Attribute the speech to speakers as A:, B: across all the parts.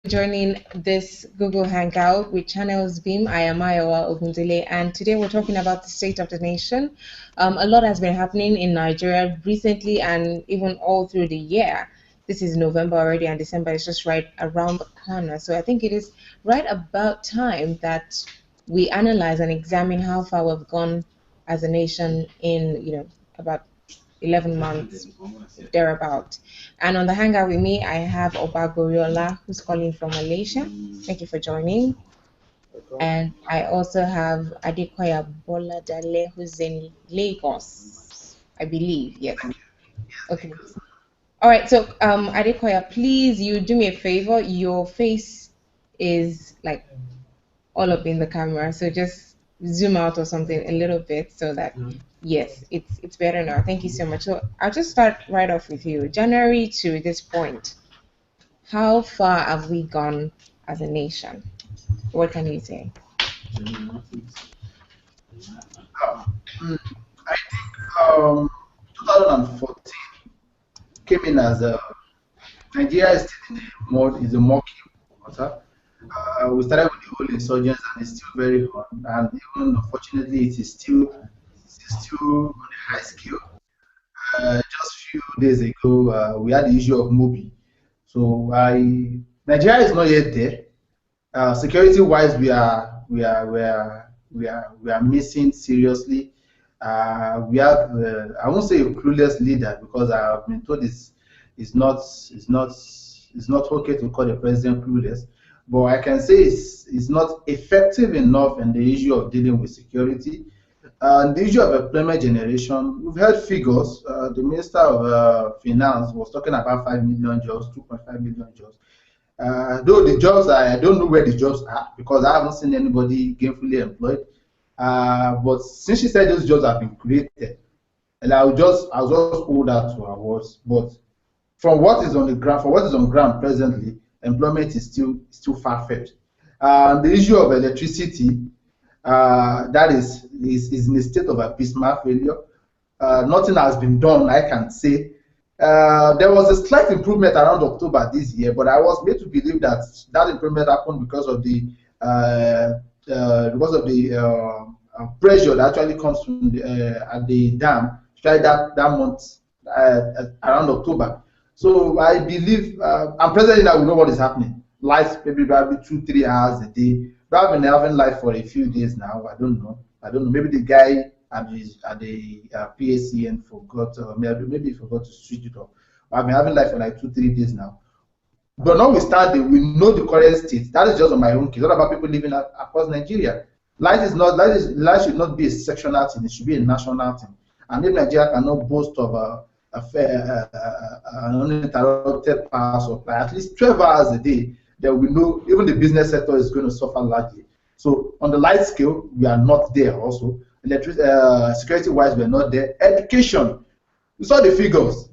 A: joining this Google Hangout with Channels Beam. I am Ayowa Ogundele, and today we're talking about the state of the nation. A lot has been happening in Nigeria recently and even all through the year. This is November already, and December is just right around the corner. So I think it is right about time that we analyze and examine how far we've gone as a nation in, about 11 months thereabout. And on the hangout with me, I have Obagoriola, who's calling from Malaysia. Thank you for joining. And I also have Adekoya Boladale, who's in Lagos, I believe. Yes. Okay. All right. So, Adekoya, please, you do me a favor. Your face is like all up in the camera, so just zoom out or something a little bit so that yes, it's better now. Thank you so much. So I'll just start right off with you. January to this point, how far have we gone as a nation? What can you say?
B: I think 2014 came in as Nigeria is still in a murky water. We started with the whole insurgents and it's still very hot. And even unfortunately, it is still on a high scale. Just a few days ago, we had the issue of Mobi. So Nigeria is not yet there. Security-wise, we are missing seriously. We have I won't say a clueless leader because I've been told it's not okay to call the president clueless. But I can say it's not effective enough in the issue of dealing with security. The issue of employment generation, we've heard figures. The Minister of Finance was talking about 5 million jobs, 2.5 million jobs. Though the jobs, I don't know where the jobs are because I haven't seen anybody gainfully employed. But since she said those jobs have been created, and I'll just hold that to her words. But from what is on the ground, presently, employment is still far-fetched. The issue of electricity, that is in a state of abysmal failure. Nothing has been done, I can say. There was a slight improvement around October this year, but I was made to believe that improvement happened because of the pressure that actually comes from at the dam that month around October. So I believe, and presently now we know what is happening. Lights maybe 2-3 hours a day. But I've been having light for a few days now. I don't know. Maybe the guy at the PACN forgot, maybe he forgot to switch it off. I've been having light for like 2-3 days now. But notwithstanding, we know the current state. That is just on my own case. What about people living across Nigeria? Light should not be a sectional thing. It should be a national thing. And if Nigeria cannot boast of an uninterrupted power supply, at least 12 hours a day, then we know even the business sector is going to suffer largely. So on the light scale, we are not there also. Security-wise, we are not there. Education, we saw the figures.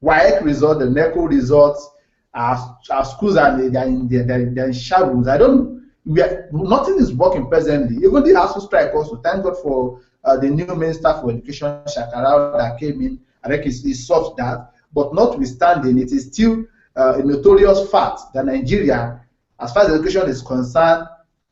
B: WAEC result, the NECO results, our schools are in shambles. Nothing is working presently. Even the ASU strike also, thank God for the new Minister for Education, Shakara, that came in. I think he solved that. But notwithstanding, it is still a notorious fact that Nigeria, as far as education is concerned,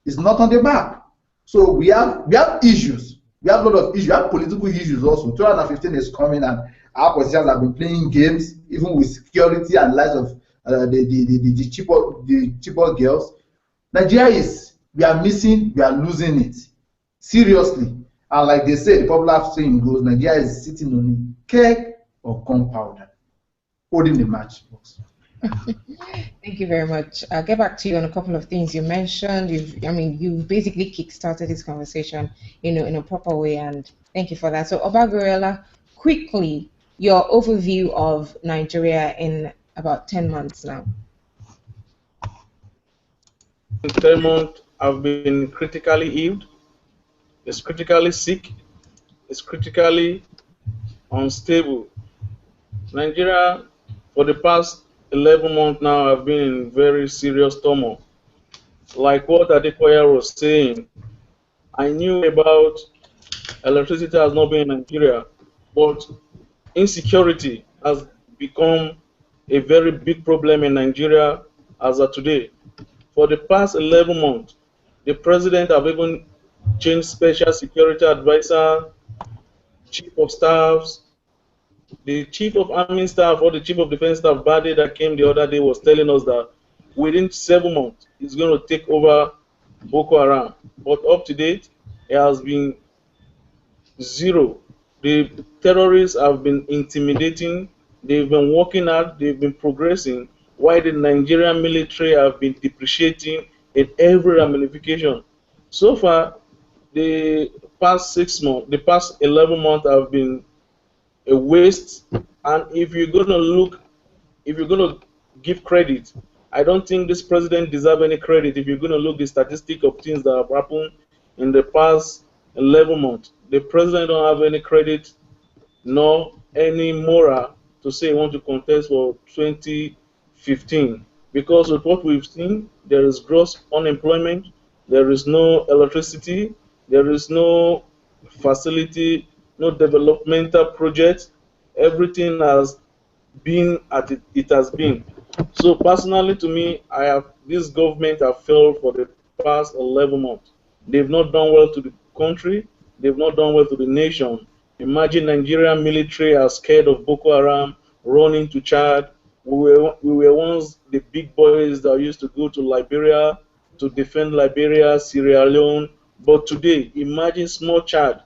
B: is not on the map. So we have issues. We have a lot of issues. We have political issues also. 2015 is coming, and our politicians have been playing games, even with security and lives of the cheaper girls. Nigeria we are losing it seriously. And like they say, the popular saying goes, Nigeria is sitting on a keg of gunpowder, holding the matchbox.
A: Thank you very much. I'll get back to you on a couple of things you mentioned. You've basically kick-started this conversation, in a proper way, and thank you for that. So, Obagoriola, quickly, your overview of Nigeria in about 10 months now.
C: In 10 months, I've been critically ill. It's critically sick. It's critically unstable. Nigeria, for the past 11 months now, have been in very serious turmoil. Like what Adekoya was saying, I knew about electricity has not been in Nigeria, but insecurity has become a very big problem in Nigeria as of today. For the past 11 months, the president have even changed special security advisor, chief of staffs, the chief of army staff or the chief of defense staff, Bade, that came the other day, was telling us that within 7 months, he's going to take over Boko Haram. But up to date, it has been zero. The terrorists have been intimidating, they've been working hard, they've been progressing, while the Nigerian military have been depreciating in every ramification. So far, the past 6 months, the past 11 months have been a waste. And if you're going to look, if you're going to give credit, I don't think this president deserves any credit. If you're going to look the statistic of things that have happened in the past 11 months, the president don't have any credit nor any moral to say he want to contest for 2015, because with what we've seen, there is gross unemployment, there is no electricity, there is no facility, no developmental project. Everything has been at it has been. So personally, to me, this government have failed for the past 11 months. They've not done well to the country. They've not done well to the nation. Imagine Nigerian military are scared of Boko Haram, running to Chad. We were once the big boys that used to go to Liberia to defend Liberia, Sierra Leone. But today, imagine small Chad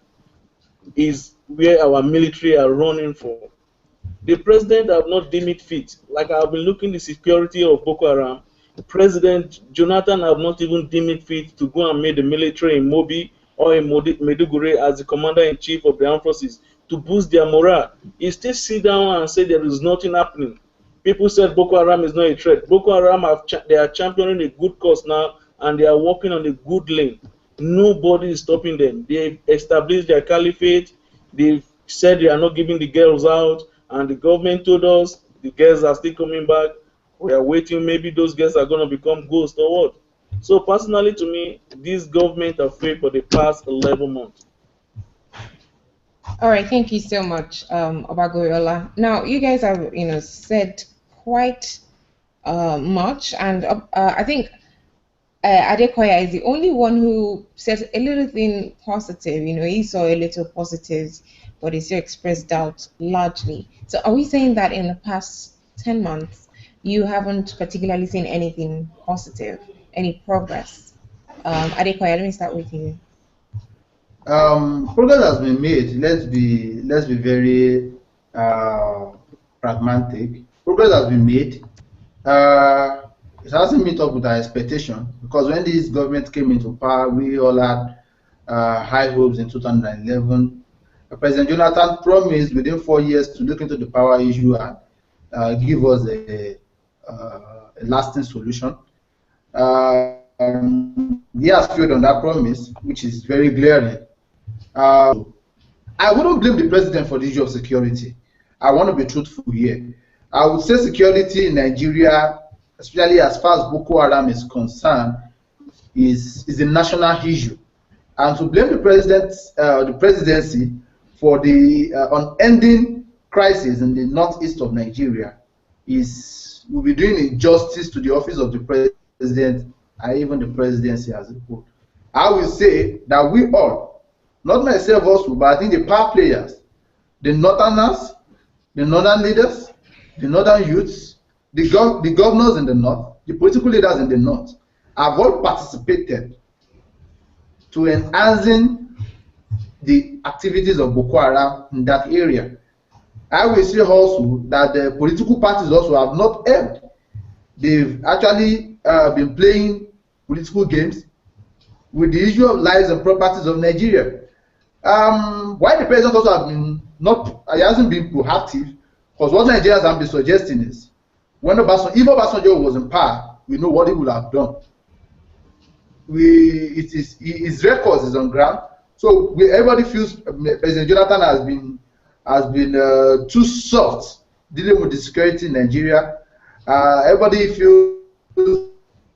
C: is where our military are running for. The president have not deemed it fit. Like I've been looking the security of Boko Haram, President Jonathan have not even deemed it fit to go and make the military in Mobi or in Meduguri as the commander-in-chief of the armed forces to boost their morale. He still sit down and say there is nothing happening. People said Boko Haram is not a threat. Boko Haram they are championing a good cause now, and they are working on a good lane. Nobody is stopping them. They've established their caliphate. They've said they are not giving the girls out, and the government told us the girls are still coming back. We are waiting. Maybe those girls are going to become ghosts or what. So personally, to me, this government have failed for the past 11 months.
A: All right, thank you so much, Obagoyola. Now, you guys have, said quite much, and I think Adekoya is the only one who said a little thing positive. He saw a little positives, but he still expressed doubt largely. So, are we saying that in the past 10 months, you haven't particularly seen anything positive, any progress? Adekoya, let me start with you.
B: Progress has been made. Let's be very pragmatic. Progress has been made. It hasn't met up with our expectation, because when this government came into power, we all had high hopes in 2011. President Jonathan promised within 4 years to look into the power issue and give us a lasting solution. He has failed on that promise, which is very glaring. I wouldn't blame the president for the issue of security. I want to be truthful here. I would say security in Nigeria, especially as far as Boko Haram is concerned, is a national issue. And to blame the presidency for the unending crisis in the northeast of Nigeria will be doing injustice to the office of the president and even the presidency as a whole. I will say that we all, not myself also, but I think the power players, the northerners, the northern leaders, the northern youths, the governors in the north, the political leaders in the north, have all participated to enhancing the activities of Boko Haram in that area. I will say also that the political parties also have not helped. They've actually been playing political games with the issue of lives and properties of Nigeria. Why the president also hasn't been proactive, because what Nigerians have been suggesting is, if Obasanjo was in power, we know what he would have done. His record is on ground, so everybody feels President Jonathan has been too soft dealing with the security in Nigeria. Everybody feels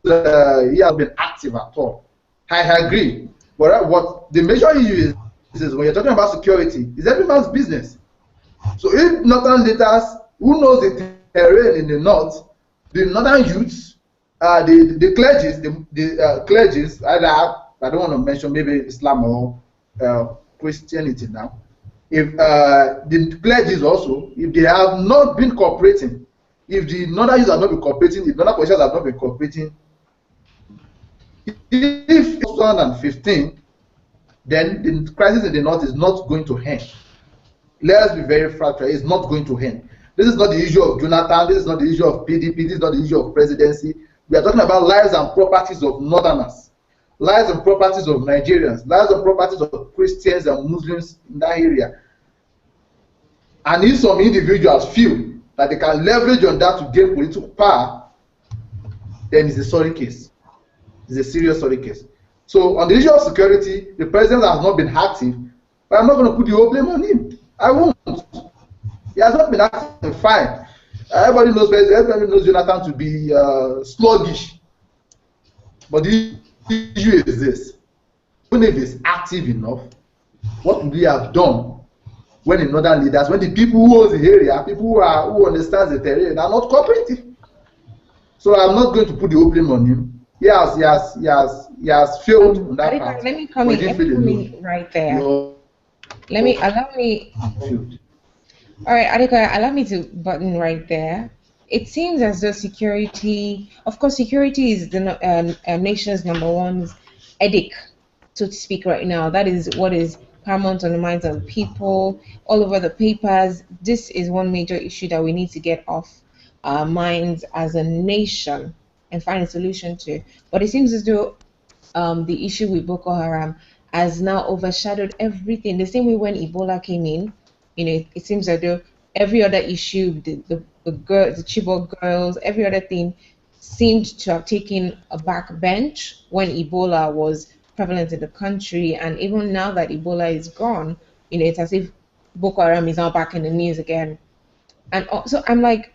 B: he has been active at all. I agree, but what the major issue is when you're talking about security, is every man's business. So if northern leaders who knows the terrain in the north, the northern youths, the clergies, the clergies, either I don't want to mention maybe Islam or Christianity now. If the clergies also, if they have not been cooperating, if the northern youths have not been cooperating, if northern politicians have not been cooperating, if 2015, then the crisis in the north is not going to end. Let's be very fractured. It's not going to end. This is not the issue of Jonathan. This is not the issue of PDP. This is not the issue of presidency. We are talking about lives and properties of northerners, lives and properties of Nigerians, lives and properties of Christians and Muslims in that area. And if some individuals feel that they can leverage on that to gain political power, then it's a sorry case. It's a serious sorry case. So on the issue of security, the president has not been active, but I'm not going to put the whole blame on him. I won't. He has not been active. Fine. Everybody knows Jonathan to be sluggish. But the issue is this: even if he's active enough, what would he have done when the northern leaders, when the people who own the area, people who understand the terrain, are not cooperative? So I'm not going to put the whole blame on him. He has failed on that part.
A: Let me come in right there. Allow me. All right, Adekoya, allow me to button right there. It seems as though security, of course, security is the nation's #1 headache, so to speak, right now. That is what is paramount on the minds of people, all over the papers. This is one major issue that we need to get off our minds as a nation and find a solution to. But it seems as though the issue with Boko Haram has now overshadowed everything. The same way when Ebola came in, it seems as though every other issue, the Chibok girls, every other thing seemed to have taken a back bench when Ebola was prevalent in the country. And even now that Ebola is gone, it's as if Boko Haram is now back in the news again. And also, I'm like,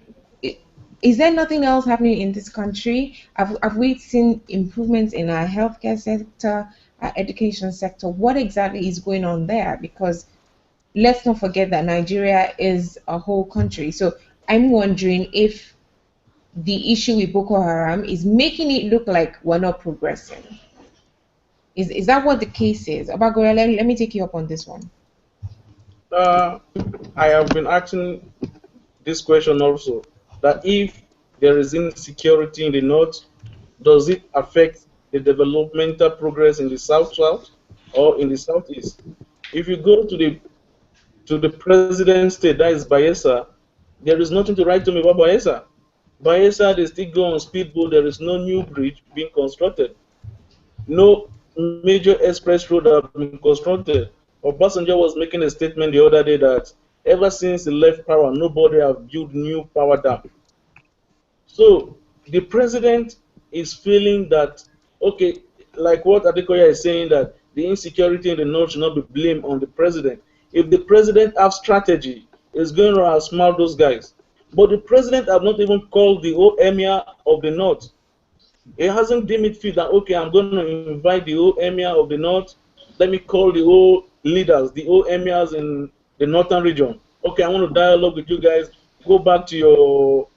A: is there nothing else happening in this country? Have we seen improvements in our healthcare sector, our education sector? What exactly is going on there? Because let's not forget that Nigeria is a whole country. So I'm wondering if the issue with Boko Haram is making it look like we're not progressing. Is that what the case is? Abagoya, let me take you up on this one.
C: I have been asking this question also, that if there is insecurity in the north, does it affect the developmental progress in the south-south or in the southeast? If you go to the president's state, that is Bayelsa, there is nothing to write to me about Bayelsa. Bayelsa, they still go on speedboat. There is no new bridge being constructed. No major express road have been constructed. Obasanjo was making a statement the other day that ever since he left power, nobody have built new power dam. So the president is feeling that, okay, like what Adekoya is saying, that the insecurity in the north should not be blamed on the president. If the president have strategy, is going to outsmart those guys. But the president have not even called the whole emir of the north. He hasn't deemed it fit that, okay, I'm going to invite the whole emir of the north. Let me call the whole leaders, the whole emirs in the northern region. Okay, I want to dialogue with you guys. Go back to your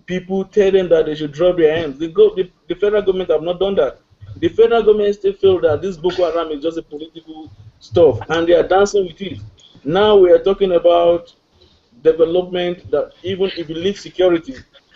C: people, tell them that they should drop their hands. The federal government have not done that. The federal government still feel that this Boko Haram is just a political stuff, and they are dancing with it. Now we are talking about development, that even if you leave security,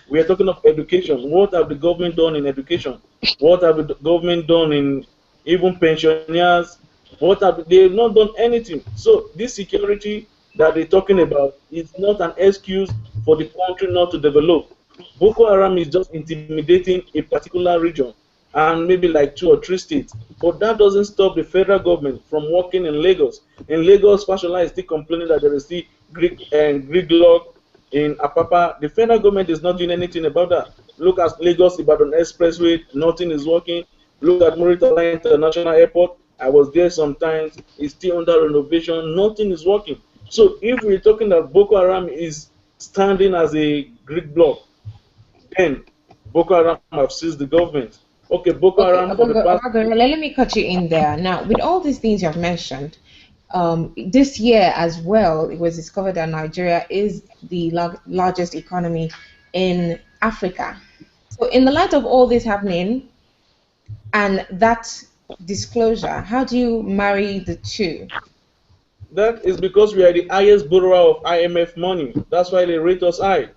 C: we are talking of education. What have the government done in education? What have the government done in even pensioners? They have not done anything. So this security that they're talking about is not an excuse for the country not to develop. Boko Haram is just intimidating a particular region and maybe like 2 or 3 states. But that doesn't stop the federal government from working in Lagos. In Lagos, Fashola is still complaining that there is still gridlock in Apapa. The federal government is not doing anything about that. Look at Lagos-Ibadan Expressway, nothing is working. Look at Muritala International Airport. I was there sometimes. It's still under renovation. Nothing is working. So if we're talking that Boko Haram is standing as a Greek bloc, then Boko Haram have seized the government. Okay, Boko Haram for the past...
A: Let me cut you in there. Now, with all these things you have mentioned, this year as well, it was discovered that Nigeria is the largest economy in Africa. So, in the light of all this happening and that disclosure, how do you marry the two?
C: That is because we are the highest borrower of IMF money. That's why they rate us high.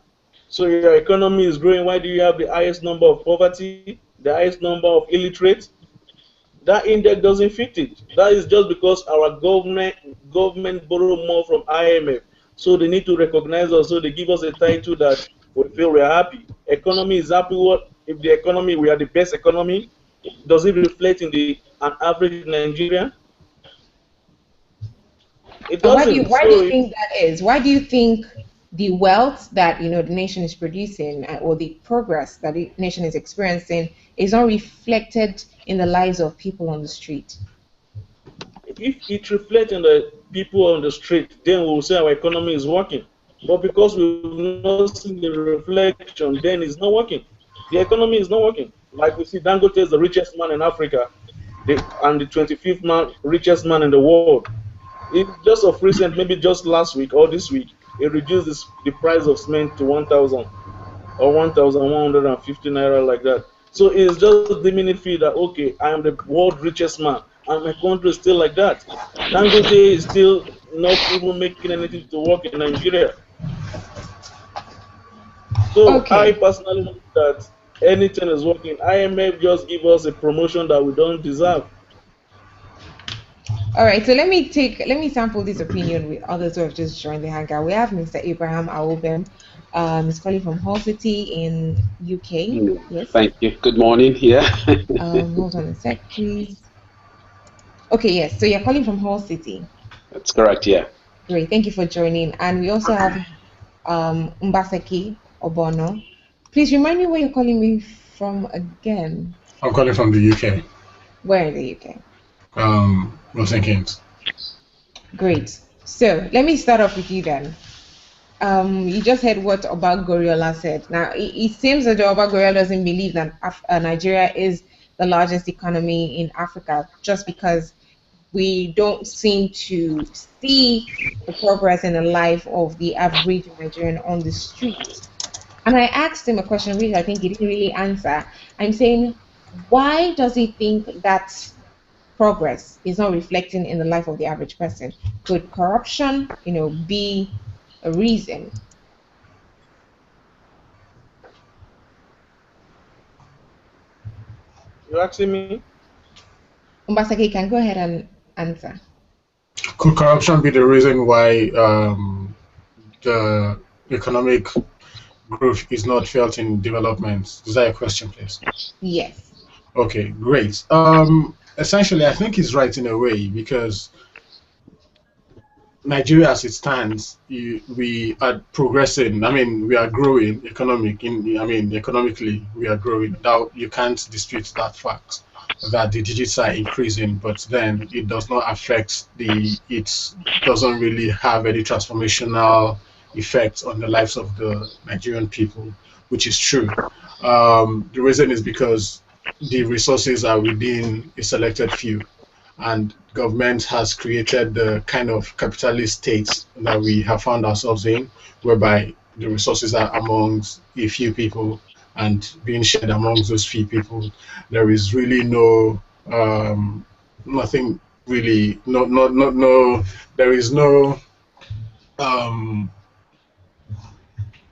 C: So your economy is growing. Why do you have the highest number of poverty, the highest number of illiterate? That index doesn't fit it. That is just because our government borrow more from IMF. So they need to recognize us. So they give us a title that we feel we are happy. Economy is happy. What if the economy, we are the best economy? Does it reflect in the an average Nigerian? It
A: And
C: doesn't.
A: why do you
C: So
A: think that is? Why do you think the wealth that the nation is producing or the progress that the nation is experiencing is not reflected in the lives of people on the street?
C: if it reflects on the people on the street, then we'll say our economy is working. But because we've not seen the reflection, then it's not working. The economy is not working. Like we see, Dangote is the richest man in Africa, and the 25th richest man in the world. It just of recent, maybe just last week or this week, it reduced the price of cement to 1,000 or 1,150 naira, like that. So it's just deeming it feel that okay, I am the world richest man, and my country is still like that. Dangote is still not even making anything to work in Nigeria. So I
A: Okay.
C: personally believe that anything is working. IMF just give us a promotion that we don't deserve.
A: All right. So let me sample this opinion with others who have just joined the hangout. We have Mr. Abraham Aobem. He's calling from Hull City in UK. Yes.
D: Thank you. Good morning. Yeah.
A: Hold on a sec, please. Okay, yes. So you're calling from Hull City.
D: That's correct. Yeah.
A: Great. Thank you for joining. And we also have Mbaseki Obono. Please remind me where you're calling me from again.
E: I'm calling from the UK.
A: Where in the UK?
E: Milton Keynes.
A: Great. So let me start off with you then. You just heard what Oba Goriola said. Now, it seems that Oba Goriola doesn't believe that Nigeria is the largest economy in Africa just because we don't seem to see the progress in the life of the average Nigerian on the street. And I asked him a question which I think he didn't really answer. I'm saying, why does he think that progress is not reflecting in the life of the average person? Could corruption, be a reason?
C: You asking me?
A: Mbasake, can go ahead and answer.
E: Could corruption be the reason why the economic growth is not felt in development? Is that a question, please?
A: Yes.
E: Okay, great. Essentially, I think he's right in a way because Nigeria, as it stands, we are progressing. I mean, we are growing economically, we are growing. Now, you can't dispute that fact that the digits are increasing, but then it does not affect it doesn't really have any transformational effect on the lives of the Nigerian people, which is true. The reason is because the resources are within a selected few, and government has created the kind of capitalist state that we have found ourselves in, whereby the resources are amongst a few people and being shared amongst those few people. There is really nothing really, there is no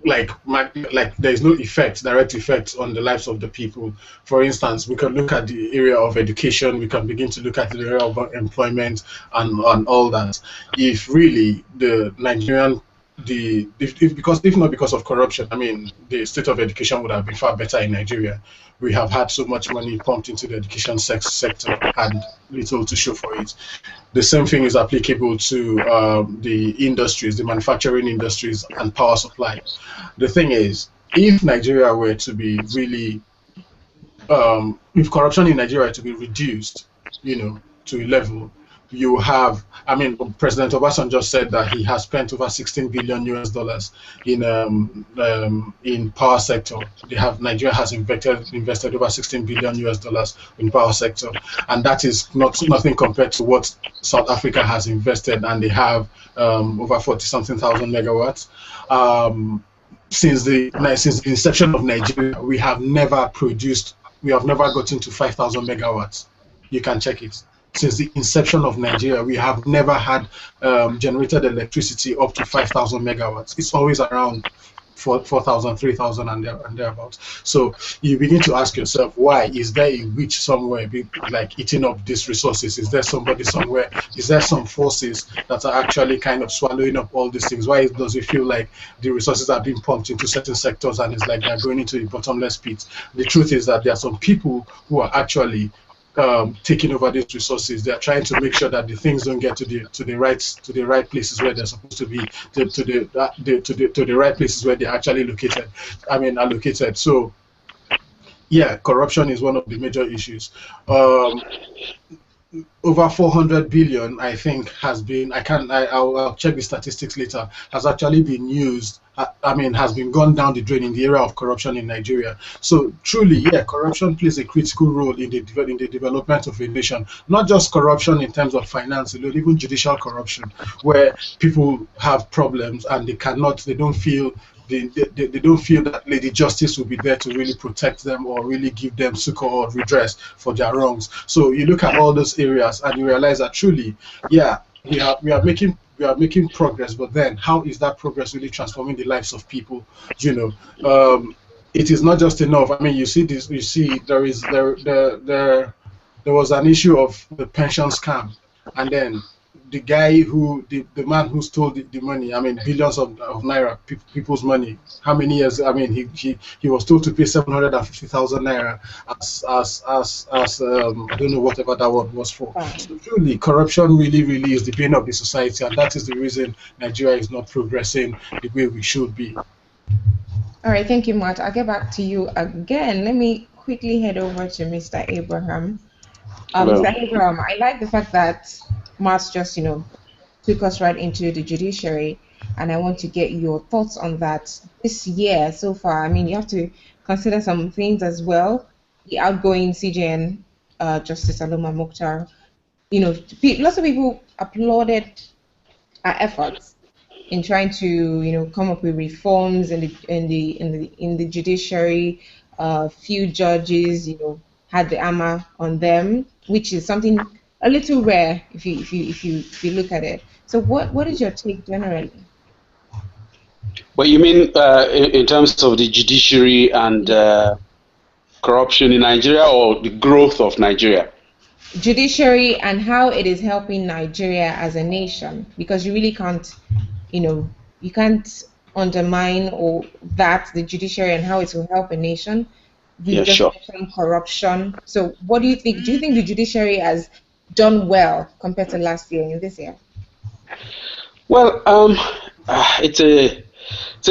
E: there is no direct effect on the lives of the people. For instance, we can look at the area of education, we can begin to look at the area of employment and all that. If really the Nigerian, if not because of corruption, I mean, the state of education would have been far better in Nigeria. We have had so much money pumped into the education sector and little to show for it. The same thing is applicable to the industries, the manufacturing industries and power supply. The thing is, if Nigeria were to be really, if corruption in Nigeria to be reduced, to a level, you have, I mean, President Obasanjo said that he has spent over 16 billion US dollars in power sector. Nigeria has invested over 16 billion US dollars in power sector, and that is nothing compared to what South Africa has invested, and they have over 40 something thousand megawatts. since the inception of Nigeria, we have never gotten to 5,000 megawatts. You can check it. Since the inception of Nigeria, we have never had generated electricity up to 5,000 megawatts. It's always around 4,000, 3,000, and thereabouts. So you begin to ask yourself, why is there a witch somewhere like eating up these resources? Is there somebody somewhere? Is there some forces that are actually kind of swallowing up all these things? Why does it feel like the resources are being pumped into certain sectors and it's like they're going into a bottomless pit? The truth is that there are some people who are actually taking over these resources. They are trying to make sure that the things don't get to the right places where they're supposed to be, to the right places where they're actually allocated. So yeah, corruption is one of the major issues. Over 400 billion, I think, has been, I'll check the statistics later, has actually been used, has been gone down the drain in the area of corruption in Nigeria. So truly, yeah, corruption plays a critical role in the development of a nation. Not just corruption in terms of finance, even judicial corruption, where people have problems and they don't feel that Lady Justice will be there to really protect them or really give them succor or redress for their wrongs. So you look at all those areas and you realize that truly, yeah, we are making progress, but then how is that progress really transforming the lives of people? You know, it is not just enough. I mean, you see there was an issue of the pension scam, and then the guy the man who stole the money, billions of naira, people's money. How many years? He was told to pay 750,000 naira as I don't know whatever that one was for. So truly, corruption really is the bane of the society, and that is the reason Nigeria is not progressing the way we should be.
A: All right, thank you, Matt. I'll get back to you again. Let me quickly head over to Mr. Abraham. Mr. Abraham, I like the fact that Matt just, took us right into the judiciary, and I want to get your thoughts on that this year so far. You have to consider some things as well. The outgoing CJN, Justice Aloma Mukhtar, lots of people applauded our efforts in trying to, come up with reforms in the judiciary. Few judges, had the armor on them, which is something a little rare if you look at it. So what is your take generally?
D: Well, you mean in terms of the judiciary and corruption in Nigeria, or the growth of Nigeria?
A: Judiciary and how it is helping Nigeria as a nation, because you really can't, you can't undermine the judiciary and how it will help a nation. You just mentioned corruption. So what do you think? Do you think the judiciary has done well compared to last year and this year?
D: Well, it's a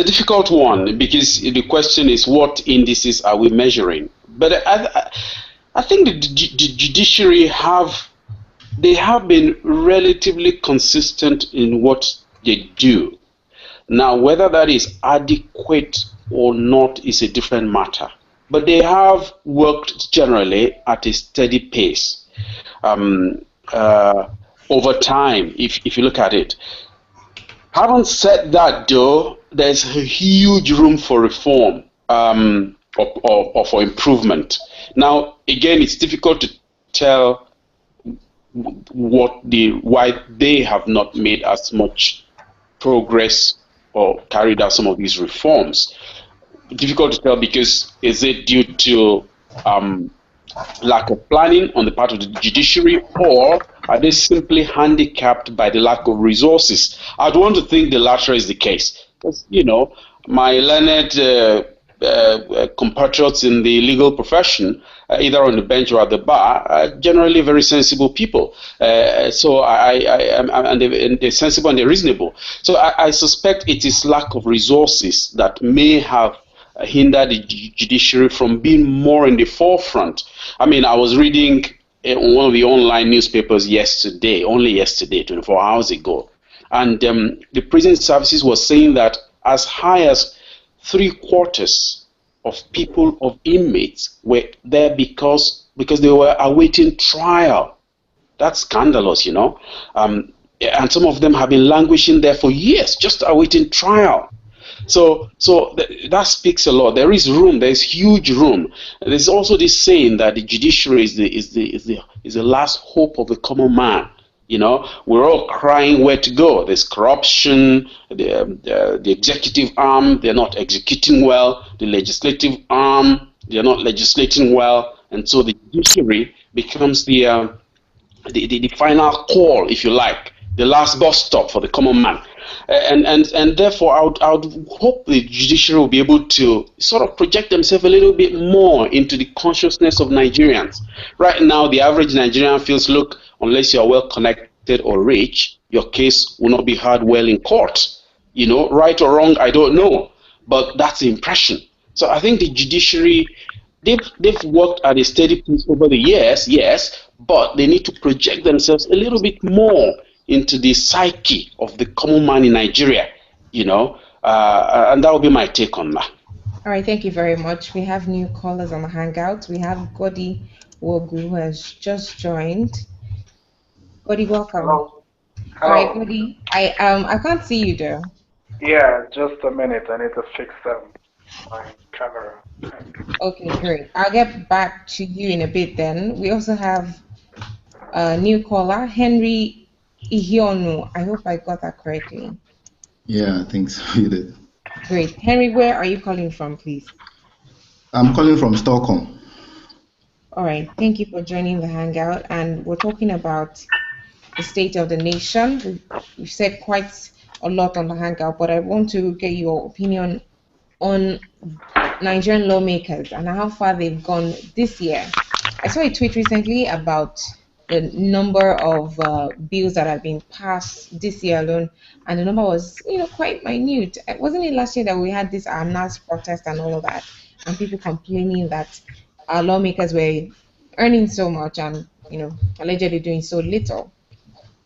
D: difficult one, because the question is, what indices are we measuring? But I think the judiciary have been relatively consistent in what they do. Now, whether that is adequate or not is a different matter. But they have worked generally at a steady pace over time, if you look at it. Having said that, though, there's a huge room for reform or for improvement. Now, again, it's difficult to tell why they have not made as much progress or carried out some of these reforms. Difficult to tell, because is it due to lack of planning on the part of the judiciary, or are they simply handicapped by the lack of resources? I'd want to think the latter is the case, because my learned compatriots in the legal profession, either on the bench or at the bar, are generally very sensible people. So and they're sensible and they're reasonable. So I suspect it is lack of resources that may have hinder the judiciary from being more in the forefront. I was reading one of the online newspapers only yesterday, 24 hours ago, and the prison services was saying that as high as 3/4 of inmates were there because they were awaiting trial. That's scandalous, and some of them have been languishing there for years, just awaiting trial. That speaks a lot. There is room. There is huge room. There's also this saying that the judiciary is the last hope of the common man. You know, we're all crying where to go. There's corruption. The executive arm, they're not executing well. The legislative arm, they're not legislating well. And so the judiciary becomes the final call, if you like, the last bus stop for the common man. And therefore, I would hope the judiciary will be able to sort of project themselves a little bit more into the consciousness of Nigerians. Right now, the average Nigerian feels, look, unless you are well connected or rich, your case will not be heard well in court. You know, right or wrong, I don't know, but that's the impression. So I think the judiciary, they've worked at a steady pace over the years, yes, but they need to project themselves a little bit more into the psyche of the common man in Nigeria, you know, and that will be my take on that.
A: All right, thank you very much. We have new callers on the Hangout. We have Godi Wogu, who has just joined. Godi, welcome.
F: Hello.
A: All right, Godi, I can't see you though.
F: Yeah, just a minute. I need to fix my camera.
A: Okay, great. I'll get back to you in a bit then. We also have a new caller, Henry Ihionu. I hope I got that correctly.
G: Yeah, I think so. You did.
A: Great. Henry, where are you calling from, please?
G: I'm calling from Stockholm.
A: All right. Thank you for joining the Hangout. And we're talking about the state of the nation. We've said quite a lot on the Hangout, but I want to get your opinion on Nigerian lawmakers and how far they've gone this year. I saw a tweet recently about the number of bills that have been passed this year alone, and the number was, quite minute. Wasn't it last year that we had this NAS protest and all of that, and people complaining that our lawmakers were earning so much and, allegedly doing so little?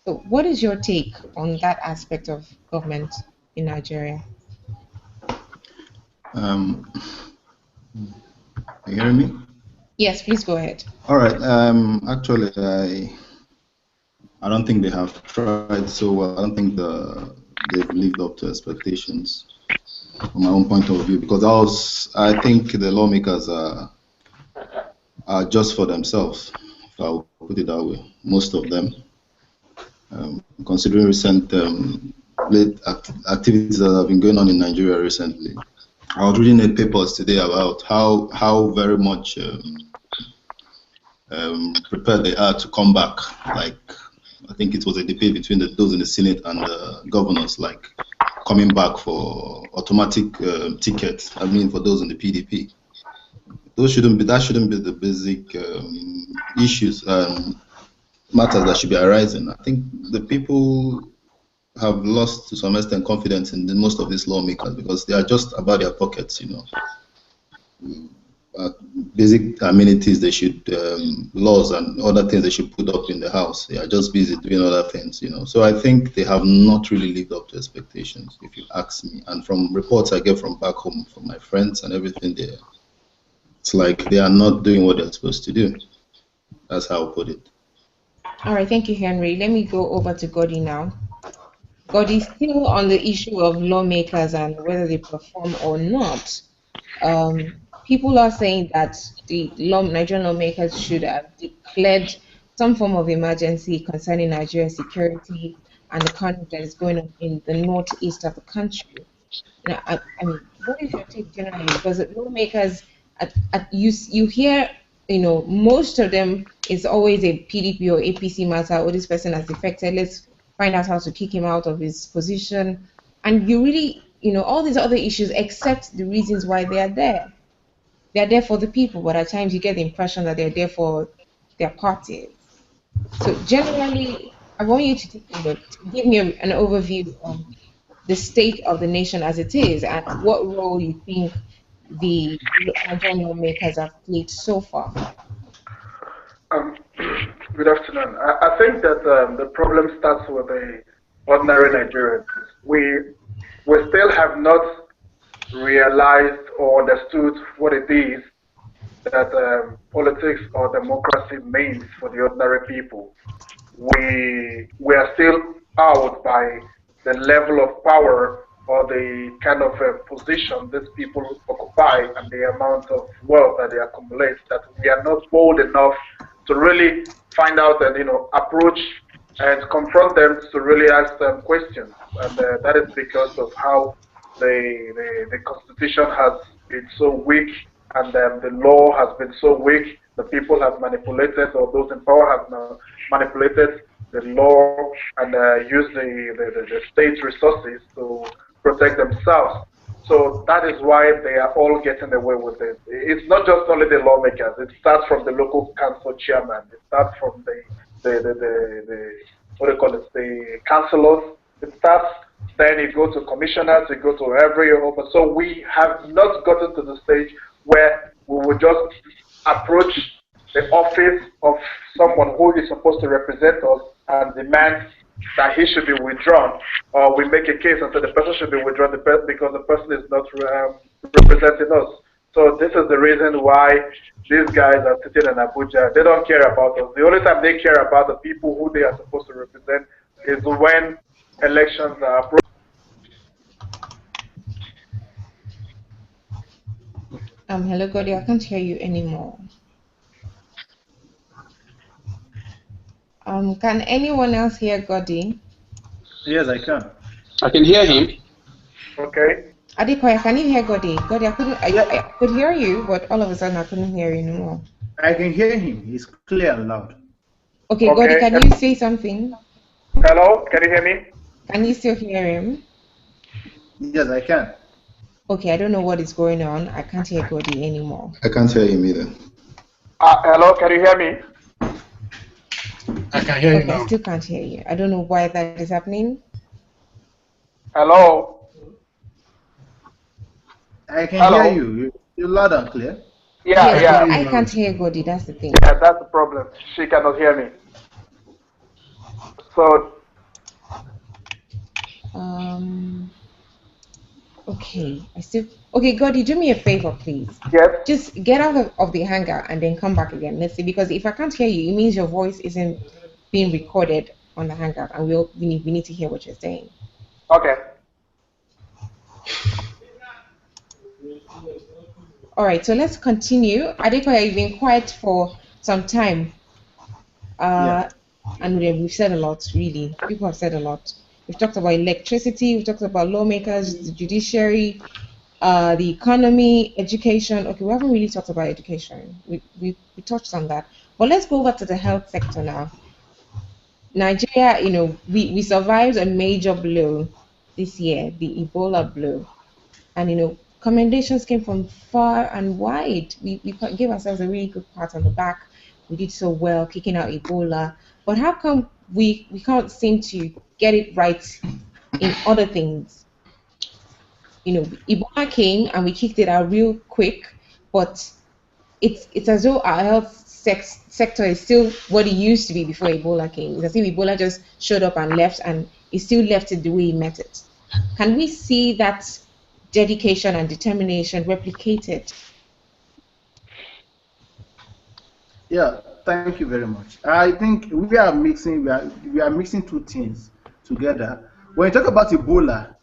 A: So what is your take on that aspect of government in Nigeria?
G: You hearing me?
A: Yes, please go ahead.
G: All right. Actually, I don't think they have tried so well. I don't think they've lived up to expectations from my own point of view, because I think the lawmakers are just for themselves, if I will put it that way. Most of them, considering recent late activities that have been going on in Nigeria recently. I was reading the papers today about how very much prepared they are to come back. Like, I think it was a debate between those in the Senate and the governors, like coming back for automatic tickets. I mean, for those in the PDP. That shouldn't be the basic issues matters that should be arising. I think the people have lost to some extent confidence in most of these lawmakers because they are just about their pockets, basic amenities they should, laws and other things they should put up in the house. They are just busy doing other things, So I think they have not really lived up to expectations, if you ask me. And from reports I get from back home, from my friends and everything there, it's like they are not doing what they're supposed to do. That's how I put it.
A: All right, thank you, Henry. Let me go over to Godi now. Godi, still on the issue of lawmakers and whether they perform or not. People are saying that the Nigerian lawmakers should have declared some form of emergency concerning Nigeria's security and the carnage that is going on in the northeast of the country. Now, I mean, what is your take generally? Because the lawmakers, you hear, most of them is always a PDP or APC matter. Oh, this person has defected. Let's find out how to kick him out of his position. And you really, all these other issues, except the reasons why they are there. They are there for the people, but at times you get the impression that they're there for their parties. So generally, I want you to give me an overview of the state of the nation as it is and what role you think the Nigerian lawmakers have played so far.
F: Good afternoon. I think that the problem starts with the ordinary Nigerians. We still have not realized or understood what it is that politics or democracy means for the ordinary people. We are still out by the level of power or the kind of position these people occupy and the amount of wealth that they accumulate, that we are not bold enough to really find out and approach and confront them to really ask them questions. And that is because of how the constitution has been so weak, and the law has been so weak. The people have manipulated, or those in power have manipulated the law and used the state resources to protect themselves. So that is why they are all getting away with it. It's not just only the lawmakers. It starts from the local council chairman. It starts from the what do you call it, the councillors. It starts, then you go to commissioners, you go to every over. So we have not gotten to the stage where we will just approach the office of someone who is supposed to represent us and demand that he should be withdrawn, or we make a case and say the person should be withdrawn because the person is not representing us. So this is the reason why these guys are sitting in Abuja. They don't care about us. The only time they care about the people who they are supposed to represent is when elections are approaching.
A: Hello, Godi, I can't hear you anymore. Can anyone else hear Godi?
B: Yes, I can.
D: I can hear him.
F: Okay.
A: Adekoya, can you hear Godi? Godi, I could hear you, but all of a sudden I couldn't hear you anymore.
B: I can hear him. He's clear and loud.
A: Okay, Godi, can you say something?
F: Hello, can you hear me?
A: Can you still hear him?
B: Yes, I can.
A: Okay, I don't know what is going on. I can't hear Godi anymore.
G: I can't hear him either.
F: Hello, can you hear me?
E: I can hear you
A: Okay,
E: now.
A: I still can't hear you. I don't know why that is happening.
F: Hello?
B: I can
F: Hello?
B: hear you. You're loud and clear.
A: Yes,
F: Yeah.
A: but I can't hear Godi, that's the thing.
F: Yeah, that's the problem. She cannot hear me. So,
A: Okay, okay, Godi, do me a favor, please.
F: yes.
A: Just get out of the hangar and then come back again. Let's see, because if I can't hear you, it means your voice isn't being recorded on the hangar, and we need to hear what you're saying.
F: Okay.
A: All right, so let's continue. Adekoya, you've been quiet for some time. And we've said a lot, really. People have said a lot. We've talked about electricity, we've talked about lawmakers, the judiciary, the economy, education. Okay, we haven't really talked about education. We touched on that. But let's go over to the health sector now. Nigeria, we survived a major blow this year, the Ebola blow. And, commendations came from far and wide. We gave ourselves a really good pat on the back. We did so well, kicking out Ebola. But how come we can't seem to get it right in other things? Ebola came and we kicked it out real quick, but it's as though our health sector is still what it used to be before Ebola came. It's as if Ebola just showed up and left, and it still left it the way it met it. Can we see that dedication and determination replicated?
B: Yeah, thank you very much. I think we are mixing two things together. When you talk about Ebola,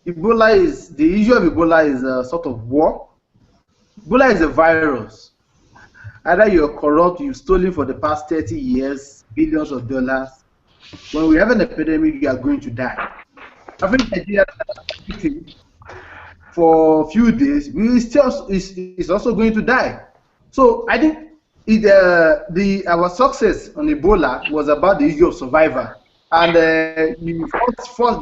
B: the issue of Ebola is a sort of war. Ebola is a virus. Either you're corrupt, you've stolen for the past 30 years, billions of dollars. When we have an epidemic, you are going to die. Having Nigeria for a few days, is also going to die. So I think our success on Ebola was about the issue of survival, and the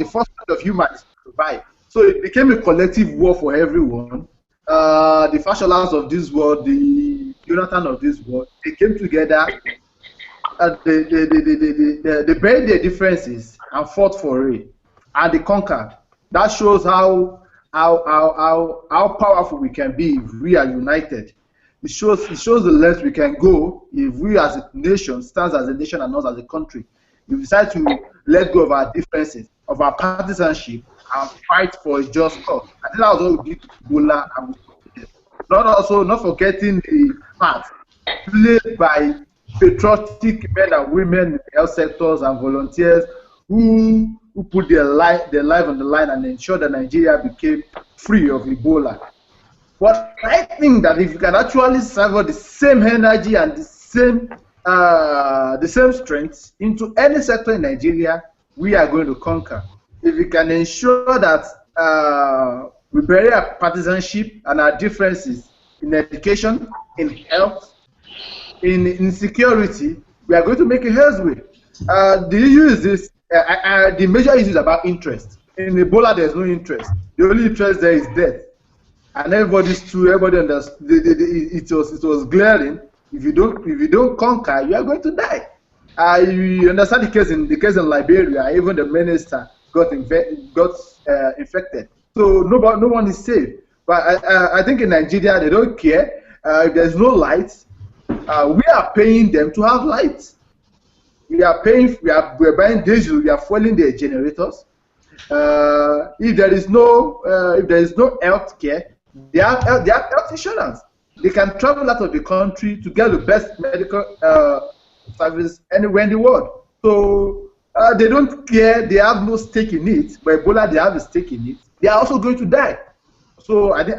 B: first of humans to survive. So it became a collective war for everyone. The Fasholas of this world, the Jonathan of this world, they came together. They buried their differences and fought for it, and they conquered. That shows how powerful we can be if we are united. It shows the length we can go if we as a nation stands as a nation and not as a country. We decide to let go of our differences, of our partisanship, and fight for a just cause. I think that was what we did to Ebola, and not forgetting the part played by patriotic men and women in the health sectors and volunteers who who put their life on the line and ensured that Nigeria became free of Ebola. But I think that if you can actually serve the same energy and the same strength into any sector in Nigeria, we are going to conquer. If we can ensure that we bury our partisanship and our differences in education, in health, in security, we are going to make a headway. The issue is this: the major issue is about interest. In Ebola, there's no interest. The only interest there is death, and everybody understood. It was glaring. If you don't conquer, you are going to die. You understand the case in Liberia. Even the minister got infected. So no one is safe. But I think in Nigeria they don't care. If there's no light, we are paying them to have light. We're buying diesel. We are fueling their generators. If there is no health care, they have health insurance. They can travel out of the country to get the best medical service anywhere in the world. So they don't care. They have no stake in it. But Ebola, they have a stake in it. They are also going to die. So I think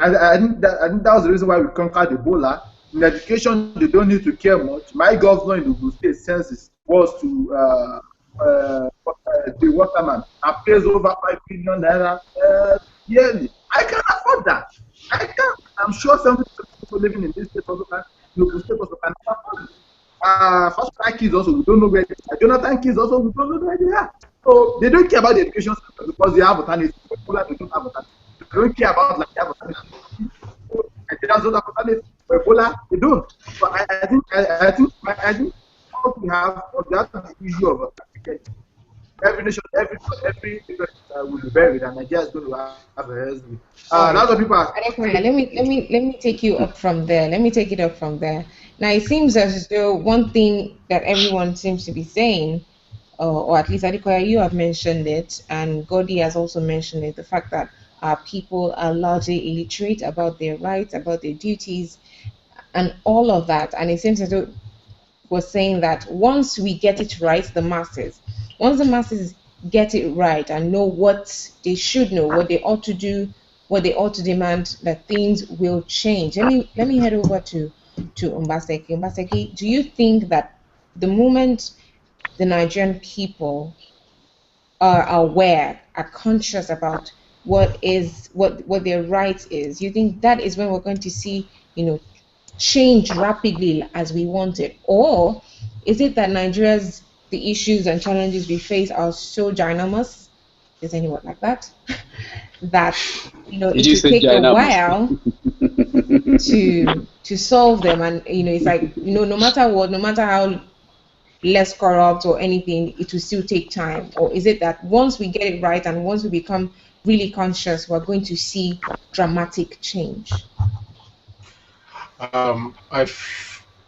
B: that was the reason why we conquered Ebola. In education, they don't need to care much. My governor in the state census was to the waterman and pays over 5 billion naira yearly. I can't afford that. I can't. I'm sure some people living in this state also can afford it. First time kids also, we don't know where they are. Jonathan kids also, we don't know where they are. So they don't care about the education system because they have alternatives. Ebola, they don't have alternatives. They don't care about like they have alternatives. Nigerians don't have alternatives. For Ebola, they don't. So I think what we have that's the issue of every nation, every will be buried, and Nigeria is going to have a husband. Lots of people are.
A: Let me take you up from there. Let me take it up from there. Now it seems as though one thing that everyone seems to be saying, or at least Adekoya, you have mentioned it, and Godi has also mentioned it, the fact that our people are largely illiterate about their rights, about their duties, and all of that. And it seems as though we're saying that once we get it right, once the masses get it right and know what they should know, what they ought to do, what they ought to demand, that things will change. Let me head over to Mbaseki. Mbaseki, do you think that the moment the Nigerian people are aware, are conscious about what their right is, you think that is when we're going to see, change rapidly as we want it? Or is it that the issues and challenges we face are so ginormous, is anyone like that, that it will take a while to solve them, and it's like no matter what, no matter how less corrupt or anything, it will still take time? Or is it that once we get it right and once we become really conscious, we're going to see dramatic change?
E: I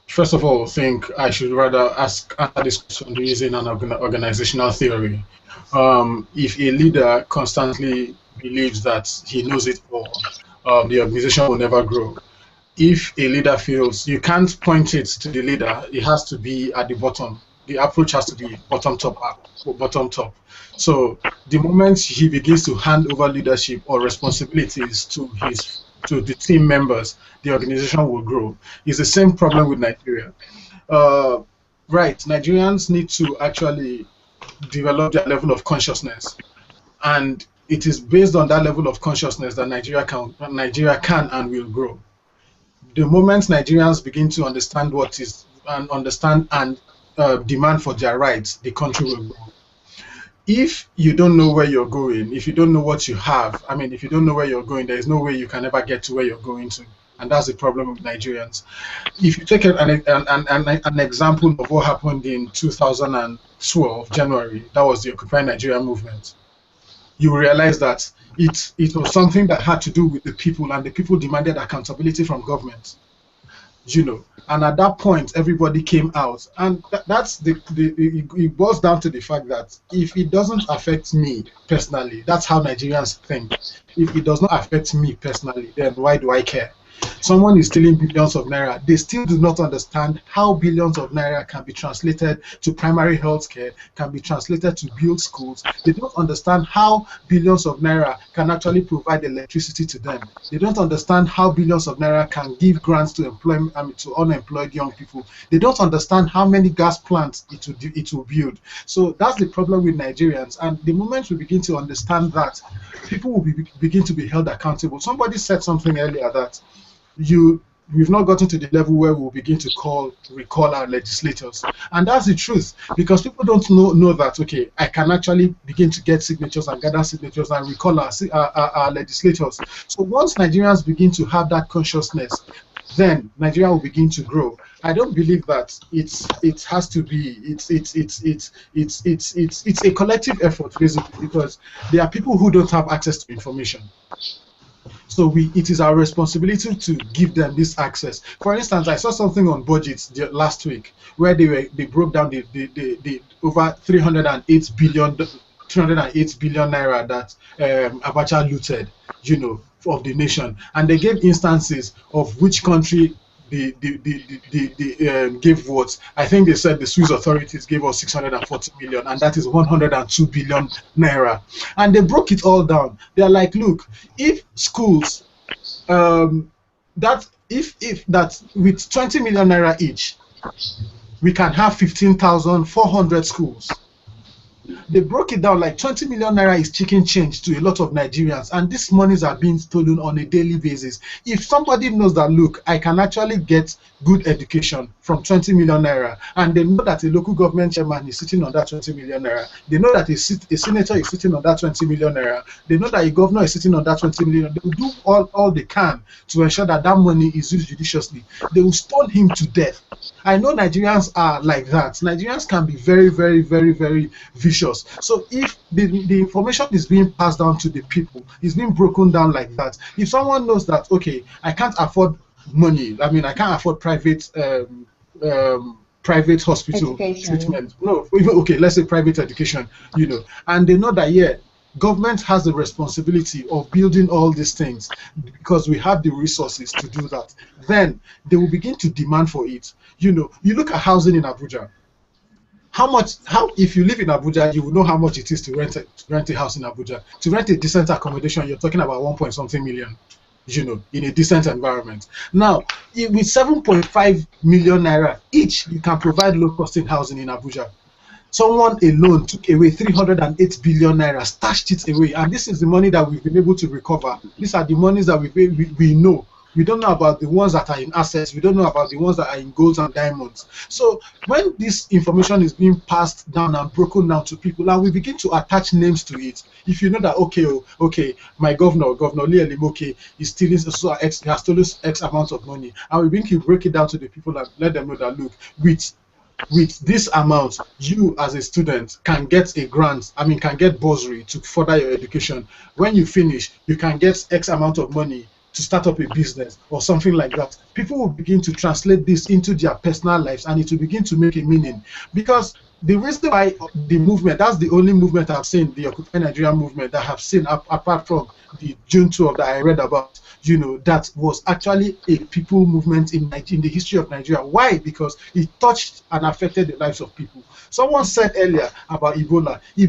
E: first of all think I should rather answer this question using an organizational theory. If a leader constantly believes that he knows it all, the organization will never grow. If a leader feels, you can't point it to the leader, it has to be at the bottom. The approach has to be bottom top. So the moment he begins to hand over leadership or responsibilities to the team members, the organization will grow. It's the same problem with Nigeria. Right, Nigerians need to actually develop their level of consciousness, and it is based on that level of consciousness that Nigeria can and will grow. The moment Nigerians begin to understand and demand for their rights, the country will grow. If you don't know where you're going, if you don't know what you have, if you don't know where you're going, there is no way you can ever get to where you're going to. And that's the problem with Nigerians. If you take an example of what happened in 2012, January, that was the Occupy Nigeria movement, you realize that it was something that had to do with the people, and the people demanded accountability from government. And at that point, everybody came out, and it boils down to the fact that if it doesn't affect me personally, that's how Nigerians think. If it does not affect me personally, then why do I care? Someone is stealing billions of naira. They still do not understand how billions of naira can be translated to primary health care, can be translated to build schools. They don't understand how billions of naira can actually provide electricity to them. They don't understand how billions of naira can give grants to to unemployed young people. They don't understand how many gas plants it will build. So that's the problem with Nigerians. And the moment we begin to understand that, people will begin to be held accountable. Somebody said something earlier that we've not gotten to the level where we'll begin to recall our legislators. And that's the truth, because people don't know that, okay, I can actually begin to get signatures and gather signatures and recall our legislators. So once Nigerians begin to have that consciousness, then Nigeria will begin to grow. I don't believe that it has to be it's a collective effort, basically, because there are people who don't have access to information. So it is our responsibility to give them this access. For instance, I saw something on budgets last week where they broke down the over 308 billion naira that Abacha looted, of the nation, and they gave instances of which country they gave what. I think they said the Swiss authorities gave us 640 million, and that is 102 billion naira. And they broke it all down. They are like, look, if schools, that with 20 million naira each, we can have 15,400 schools. They broke it down like 20 million naira is chicken change to a lot of Nigerians, and these monies are being stolen on a daily basis. If somebody knows that, look, I can actually get good education from 20 million naira, and they know that a local government chairman is sitting on that 20 million naira, they know that a senator is sitting on that 20 million naira, they know that a governor is sitting on that 20 million, they will do all they can to ensure that that money is used judiciously. They will stone him to death. I know Nigerians are like that. Nigerians can be very, very, very, very vicious. So if the information is being passed down to the people, it's being broken down like that. If someone knows that, okay, I can't afford money, I can't afford private hospital treatment. No, okay, let's say private education, and they know that, yeah, government has the responsibility of building all these things because we have the resources to do that. Then they will begin to demand for it. You look at housing in Abuja. If you live in Abuja, you will know how much it is to rent a house in Abuja. To rent a decent accommodation, you're talking about 1.something million, in a decent environment. Now, with 7.5 million naira each, you can provide low-cost housing in Abuja. Someone alone took away 308 billion naira, stashed it away, and this is the money that we've been able to recover. These are the monies that we know. We don't know about the ones that are in assets. We don't know about the ones that are in golds and diamonds. So when this information is being passed down and broken down to people, and we begin to attach names to it, if you know that, okay, my Governor Lee Elimoke is stealing, he has stolen X amount of money, and we begin to break it down to the people and let them know that, look, with this amount, you as a student can get a grant, can get bursary to further your education. When you finish, you can get X amount of money to start up a business or something like that. People will begin to translate this into their personal lives, and it will begin to make a meaning. Because the reason why the movement, that's the only movement I've seen, the Occupy Nigeria movement that I have seen, apart from the June 12 that I read about, that was actually a people movement in the history of Nigeria. Why? Because it touched and affected the lives of people. Someone said earlier about Ebola. The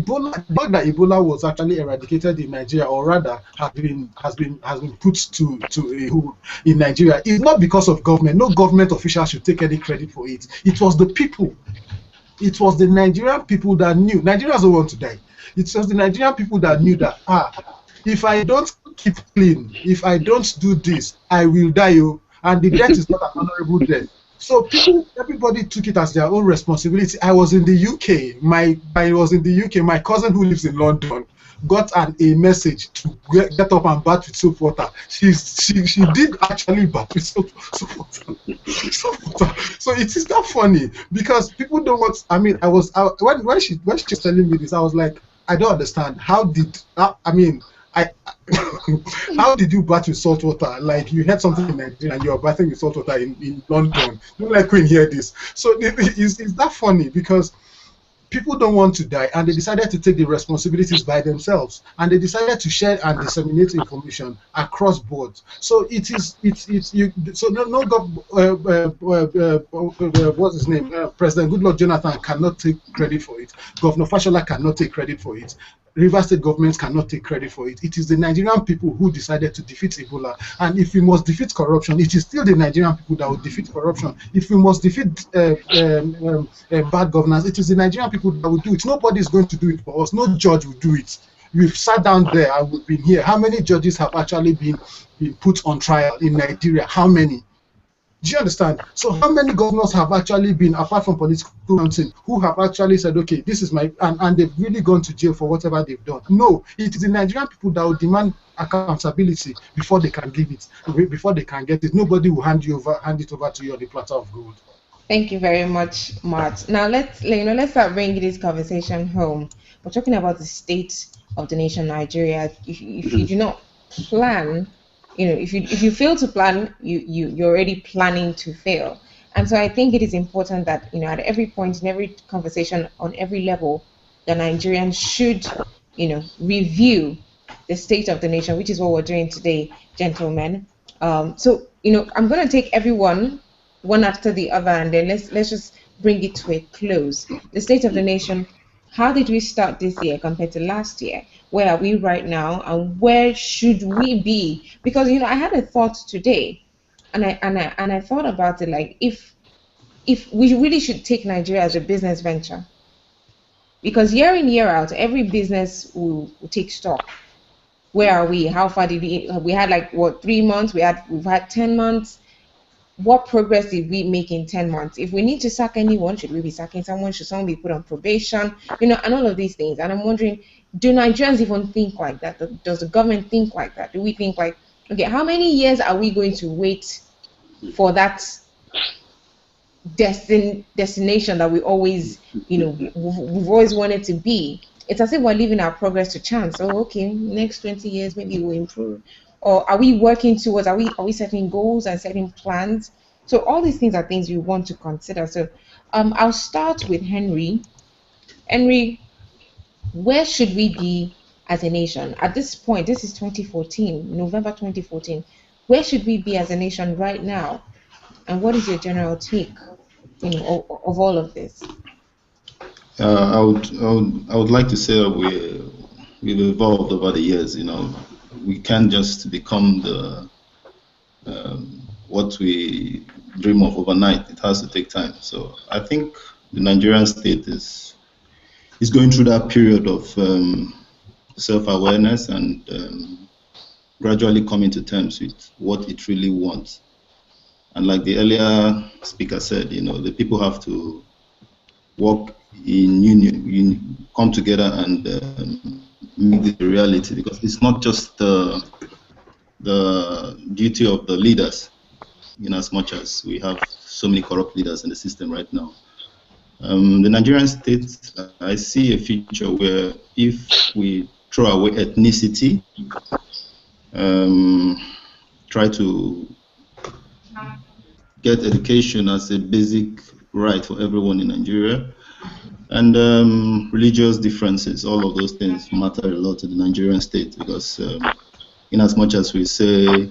E: fact that Ebola was actually eradicated in Nigeria, or rather has been put to a hold in Nigeria, is not because of government. No government official should take any credit for it. It was the people. It was the Nigerian people that knew. Nigerians don't want to die. It was the Nigerian people that knew that, if I don't keep clean, if I don't do this, I will die. And the death is not an honorable death. So everybody took it as their own responsibility. I was in the UK. My cousin who lives in London got a message to get up and bath with soap water. She did actually bath with soap water. So it is not funny because people don't want. When she was telling me this, I was like, I don't understand. How did you bath with salt water? Like, you had something in Nigeria and you're bathing with salt water in London. Don't let Queen hear this. So it's that funny because people don't want to die, and they decided to take the responsibilities by themselves, and they decided to share and disseminate information across boards. So it's you. So no what's his name? President Goodluck Jonathan cannot take credit for it. Governor Fashola cannot take credit for it. River State governments cannot take credit for it. It is the Nigerian people who decided to defeat Ebola. And if we must defeat corruption, it is still the Nigerian people that will defeat corruption. If we must defeat bad governance, it is the Nigerian people that will do it. Nobody is going to do it for us. No judge will do it. We've sat down there and we've been here. How many judges have actually been put on trial in Nigeria? How many? Do you understand? So how many governors have actually been, apart from political council, who have actually said, okay, this is my, and they've really gone to jail for whatever they've done? No, it is the Nigerian people that will demand accountability before they can give it, before they can get it. Nobody will hand it over to you on the platter of gold.
A: Thank you very much, Mart. Now let's start bringing this conversation home. We're talking about the state of the nation, Nigeria. If you do not plan, if you fail to plan, you're already planning to fail. And so I think it is important that at every point in every conversation on every level, the Nigerians should review the state of the nation, which is what we're doing today, gentlemen. So I'm going to take everyone one after the other, and then let's just bring it to a close. The state of the nation. How did we start this year compared to last year? Where are we right now, and where should we be? Because I had a thought today, and I thought about it, like if we really should take Nigeria as a business venture, because year in year out every business will take stock. Where are we? How far did we had like what 3 months? We've had 10 months. What progress did we make in 10 months? If we need to sack anyone, should we be sacking someone? Should someone be put on probation? And all of these things. And I'm wondering, do Nigerians even think like that? Does the government think like that? Do we think like, okay, how many years are we going to wait for that destination that we always, we've always wanted to be? It's as if we're leaving our progress to chance. Oh, okay, next 20 years, maybe we'll improve. Or are we working towards, are we setting goals and setting plans? So all these things are things we want to consider. So I'll start with Henry. Henry, where should we be as a nation? At this point, this is 2014, November 2014. Where should we be as a nation right now? And what is your general take of all of this?
G: I would like to say that we've evolved over the years, We can't just become the what we dream of overnight. It has to take time. So I think the Nigerian state is going through that period of self-awareness and gradually coming to terms with what it really wants. And like the earlier speaker said, the people have to work in union, come together and make this a reality, because it's not just the duty of the leaders, in as much as we have so many corrupt leaders in the system right now. The Nigerian state, I see a future where if we throw away ethnicity, try to get education as a basic right for everyone in Nigeria, and religious differences, all of those things matter a lot to the Nigerian state, because in as much as we say,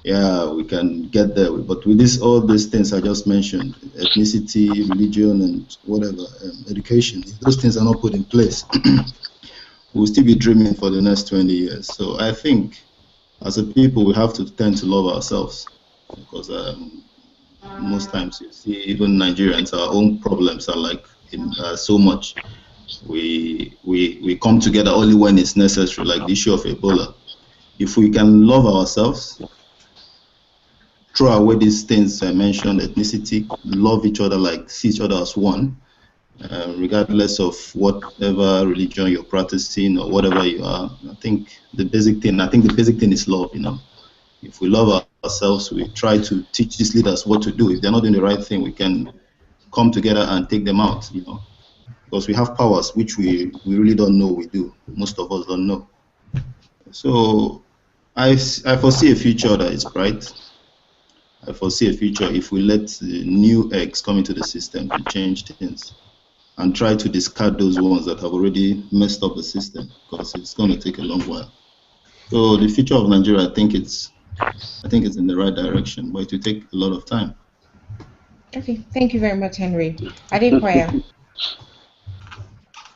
G: yeah, we can get there, but with all these things I just mentioned, ethnicity, religion, and whatever, education, if those things are not put in place, we'll still be dreaming for the next 20 years. So I think as a people, we have to tend to love ourselves, because most times you see, even Nigerians, our own problems are like so much. We come together only when it's necessary, like the issue of Ebola. If we can love ourselves, throw away these things I mentioned, ethnicity, love each other, like see each other as one, regardless of whatever religion you're practicing or whatever you are. I think the basic thing is love. If we love ourselves, we try to teach these leaders what to do. If they're not doing the right thing, we can come together and take them out, because we have powers which we really don't know we do. Most of us don't know. So I foresee a future that is bright. I foresee a future if we let the new eggs come into the system to change things. and try to discard those ones that have already messed up the system, because it's going to take a long while. So the future of Nigeria, I think it's in the right direction, but it will take a lot of time.
A: Okay, thank you very much, Henry. Adekoya,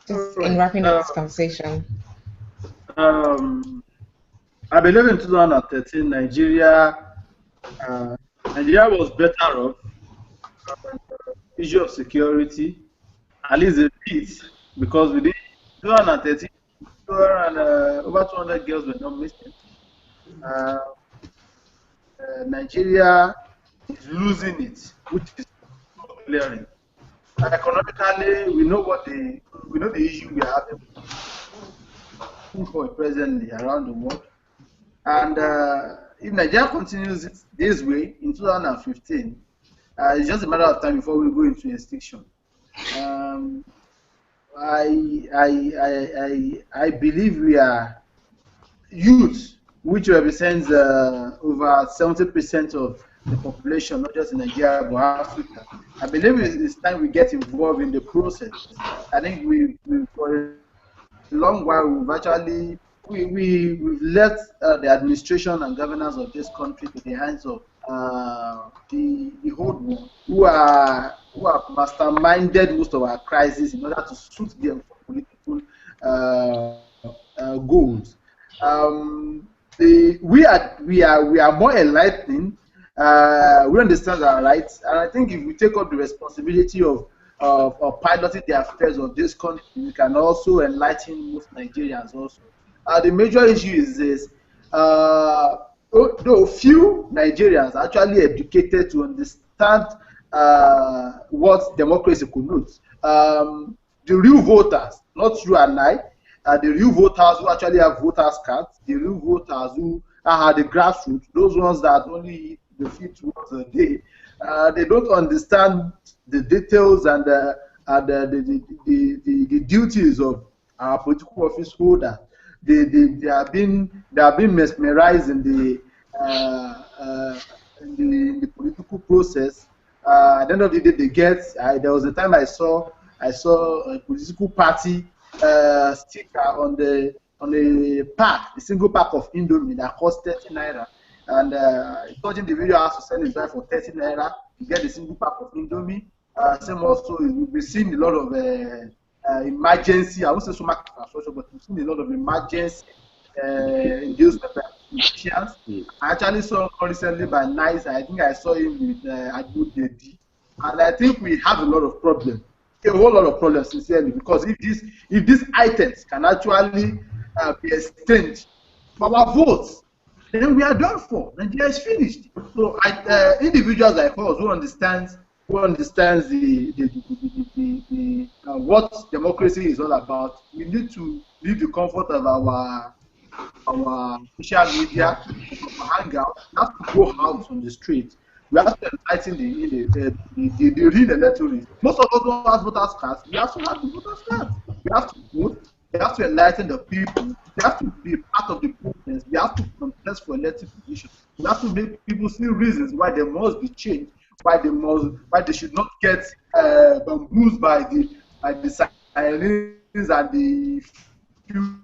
A: just in wrapping up this conversation.
B: I believe in 2013, Nigeria was better off. Issue of security, at least a bit, because within 2013, over 200 girls were not missing. Nigeria is losing it, which is glaring. Economically, we know the issue we are having for presently around the world, and if Nigeria continues this way in 2015, it's just a matter of time before we go into extinction. I believe we are youth, which represents over 70% of the population, not just in Nigeria but Africa. I believe it's time we get involved in the process. I think we for a long while we've actually we've left the administration and governance of this country to the hands of the old ones who are masterminded most of our crises in order to suit their political goals. We are more enlightened. We understand our rights, and I think if we take up the responsibility of piloting the affairs of this country, we can also enlighten most Nigerians also. The major issue is this. Though few Nigerians are actually educated to understand what democracy connotes. The real voters, not you and I, the real voters who actually have voters cards, the real voters who are the grassroots, those ones that only eat the feet once a day, they don't understand the details and the duties of our political office holder. They have been mesmerized in the political process. At the end of the day, they get. There was a time I saw a political party sticker on the pack, a single pack of Indomie that cost 30 naira, and the individual has to sell his wife for 30 naira to get a single pack of Indomie. Same also, we've seen a lot of emergency. I won't say so much construction, but we've seen a lot of emergency induced by politicians. I actually saw recently by Nice. I think I saw him with Adu Dedi, and I think we have a lot of problems, a whole lot of problems, sincerely, because if these items can actually be exchanged for our votes, then we are done for. Nigeria is finished. So individuals like us who understands the what democracy is all about, we need to leave the comfort of our social media, hangout. We have to go out on the street. We have to enlighten the real electorate. Most of us don't have voters cards. We have to have the voters cards. We have to vote. We have to enlighten the people. They have to be part of the process. We have to contest for elected positions. We have to make people see reasons why there must be change, why they should not get bamboozled by the sirens and the few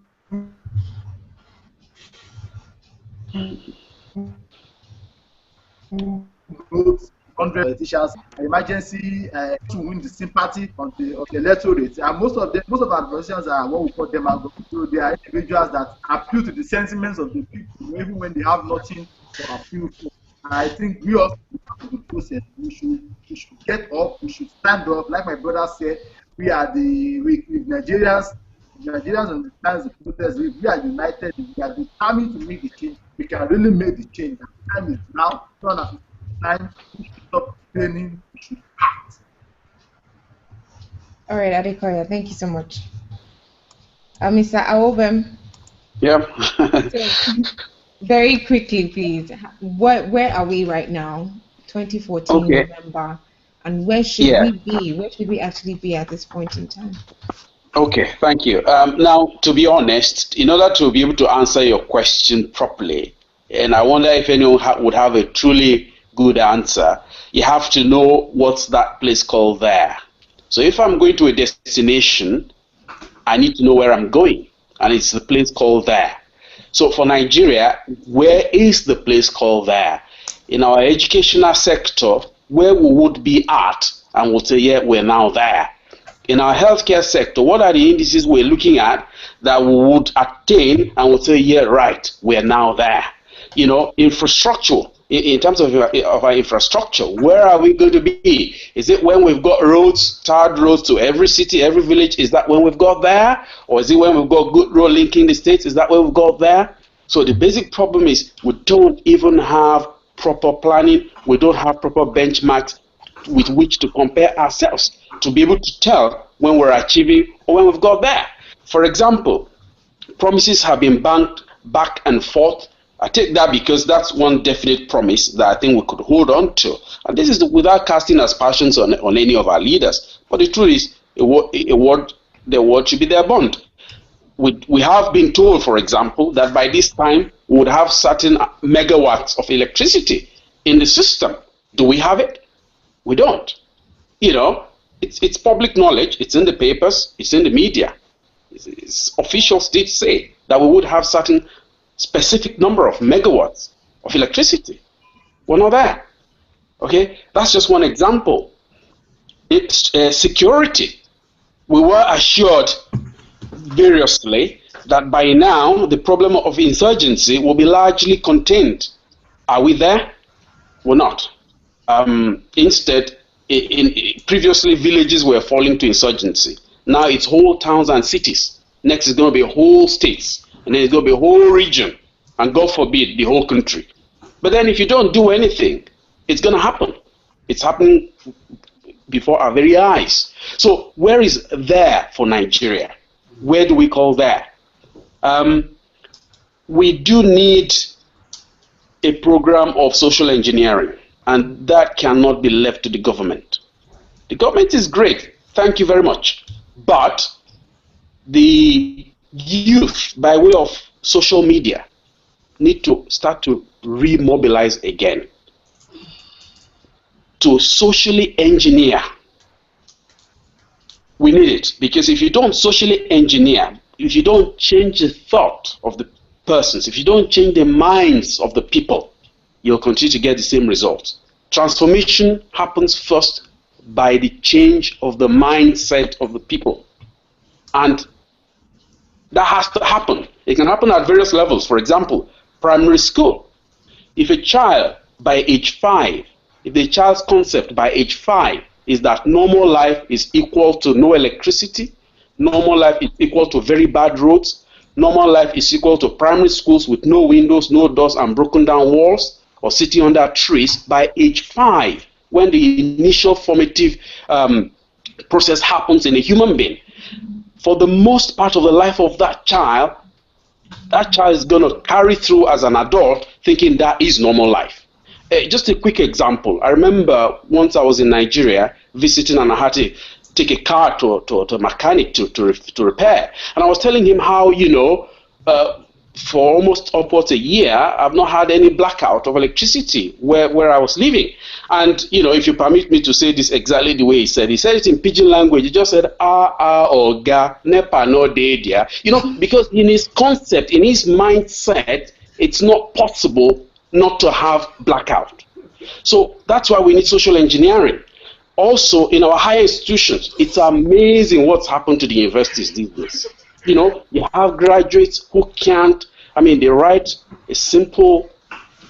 B: politicians, emergency to win the sympathy of the electorate. And most of our politicians are what we call demagogues. So they are individuals that appeal to the sentiments of the people, even when they have nothing to appeal for. And I think we also have the process. We should get up. We should stand up. Like my brother said, we are Nigerians. Nigerians understand the process. We are united. We are determined to make the change. We can really make the change. The time is now. Time. We should stop training. We should act.
A: All right, Adekoya, thank you so much. Mr. Awobem.
D: Yeah.
A: Very quickly, please. Where are we right now? 2014 November, and where should we be? Where should we actually be at this point in time?
D: Okay, thank you. Now, to be honest, in order to be able to answer your question properly, and I wonder if anyone would have a truly good answer, you have to know what's that place called there. So if I'm going to a destination, I need to know where I'm going, and it's the place called there. So for Nigeria, where is the place called there? In our educational sector, where we would be at, and we'll say, yeah, we're now there. In our healthcare sector, what are the indices we're looking at that we would attain, and we'll say, yeah, right, we're now there. You know, infrastructure, in terms of our infrastructure, where are we going to be? Is it when we've got roads, tarred roads to every city, every village? Is that when we've got there? Or is it when we've got good road linking the states? Is that when we've got there? So the basic problem is we don't even have proper planning. We don't have proper benchmarks with which to compare ourselves to be able to tell when we're achieving or when we've got there. For example, promises have been banked back and forth. I take that because that's one definite promise that I think we could hold on to. And this is without casting aspersions on any of our leaders. But the truth is, the word should be their bond. We have been told, for example, that by this time we would have certain megawatts of electricity in the system. Do we have it? We don't. You know, it's public knowledge. It's in the papers. It's in the media. It's officials did say that we would have certain specific number of megawatts of electricity. We're not there. Okay, that's just one example. It's security. We were assured variously that by now the problem of insurgency will be largely contained. Are we there? We're not. Instead, previously villages were falling to insurgency. Now it's whole towns and cities. Next is going to be whole states. And then it's going to be a whole region, and God forbid, the whole country. But then if you don't do anything, it's going to happen. It's happening before our very eyes. So where is there for Nigeria? Where do we call there? We do need a program of social engineering, and that cannot be left to the government. The government is great, thank you very much. But the youth, by way of social media, need to start to remobilize again, to socially engineer. We need it, because if you don't socially engineer, if you don't change the thought of the persons, if you don't change the minds of the people, you'll continue to get the same results. Transformation happens first by the change of the mindset of the people. And that has to happen. It can happen at various levels. For example, primary school. If a child by age 5, if the child's concept by age 5 is that normal life is equal to no electricity, normal life is equal to very bad roads, normal life is equal to primary schools with no windows, no doors, and broken down walls, or sitting under trees by age 5, when the initial formative process happens in a human being. For the most part of the life of that child is going to carry through as an adult thinking that is normal life. Just a quick example. I remember once I was in Nigeria visiting, and I had to take a car to a mechanic to repair. And I was telling him how, you know, for almost upwards a year, I've not had any blackout of electricity where I was living. And, you know, if you permit me to say this exactly the way he said it in pidgin language. He just said, oga, nepa no dey there. You know, because in his concept, in his mindset, it's not possible not to have blackout. So that's why we need social engineering. Also, in our higher institutions, it's amazing what's happened to the universities these days. You know, you have graduates who can't, I mean, they write a simple,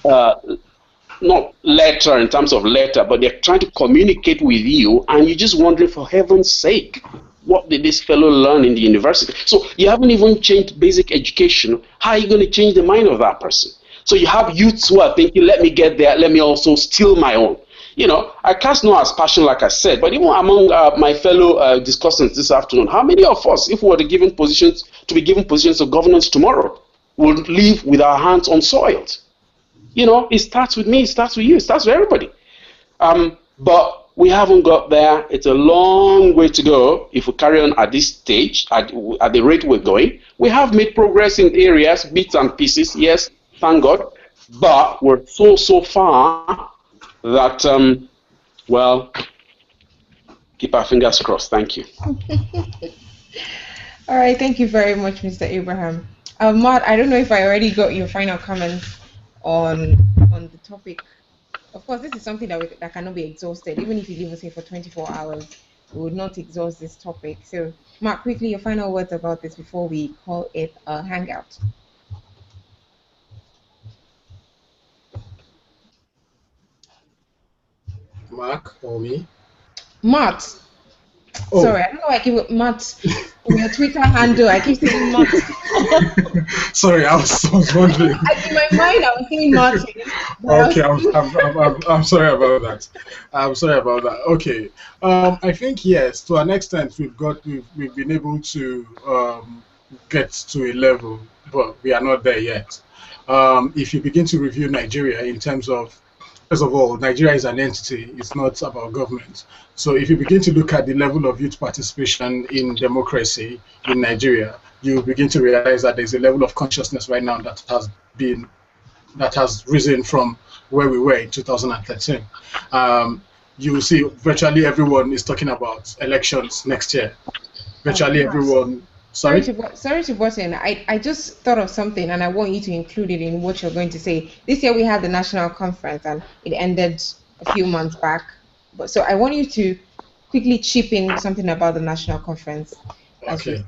D: not letter in terms of letter, but they're trying to communicate with you, and you're just wondering, for heaven's sake, what did this fellow learn in the university? So you haven't even changed basic education. How are you going to change the mind of that person? So you have youths who are thinking, let me get there, let me also steal my own. You know, I cast no aspersion, like I said, but even among my fellow discussants this afternoon, how many of us, if we were to be given positions of governance tomorrow, would live with our hands unsoiled? You know, it starts with me, it starts with you, it starts with everybody. But we haven't got there. It's a long way to go if we carry on at this stage, at the rate we're going. We have made progress in areas, bits and pieces, yes, thank God, but we're so far that, well, keep our fingers crossed. Thank you.
A: All right, thank you very much, Mr. Abraham. Matt, I don't know if I already got your final comments on the topic. Of course, this is something that cannot be exhausted. Even if you leave us here for 24 hours, we would not exhaust this topic. So, Matt, quickly, your final words about this before we call it a hangout.
E: Mark or me?
A: Matt.
E: Oh.
A: Sorry, I don't know why I keep Matt. Your Twitter handle, I keep saying Matt.
E: Sorry, I was wondering.
A: In my mind, I was saying Martin.
E: Okay, I'm sorry about that. I'm sorry about that. Okay, I think yes, to an extent we've been able to get to a level, but we are not there yet. If you begin to review Nigeria in terms of, first of all, Nigeria is an entity, it's not about government. So if you begin to look at the level of youth participation in democracy in Nigeria, you begin to realize that there's a level of consciousness right now that has risen from where we were in 2013. You will see virtually everyone is talking about elections next year. Virtually everyone. Sorry to
A: butt in. I just thought of something, and I want you to include it in what you're going to say. This year we had the national conference, and it ended a few months back. But so I want you to quickly chip in something about the national conference.
E: Okay.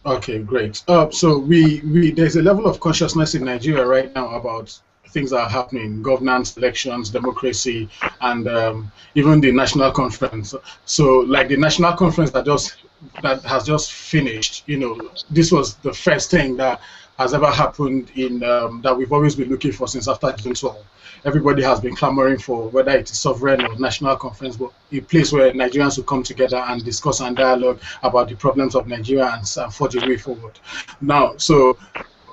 E: Okay, great. So there's a level of consciousness in Nigeria right now about things that are happening: governance, elections, democracy, and even the national conference. So, like the national conference that has just finished, this was the first thing that has ever happened in that we've always been looking for since after June 12. Everybody has been clamoring for, whether it is sovereign or national conference, but a place where Nigerians will come together and discuss and dialogue about the problems of Nigeria and forge a way forward. Now, so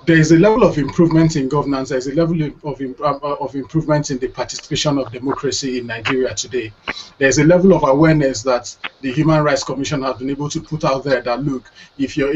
E: there is a level of improvement in governance. There is a level of improvement in the participation of democracy in Nigeria today. There is a level of awareness that the Human Rights Commission has been able to put out there that, look, if you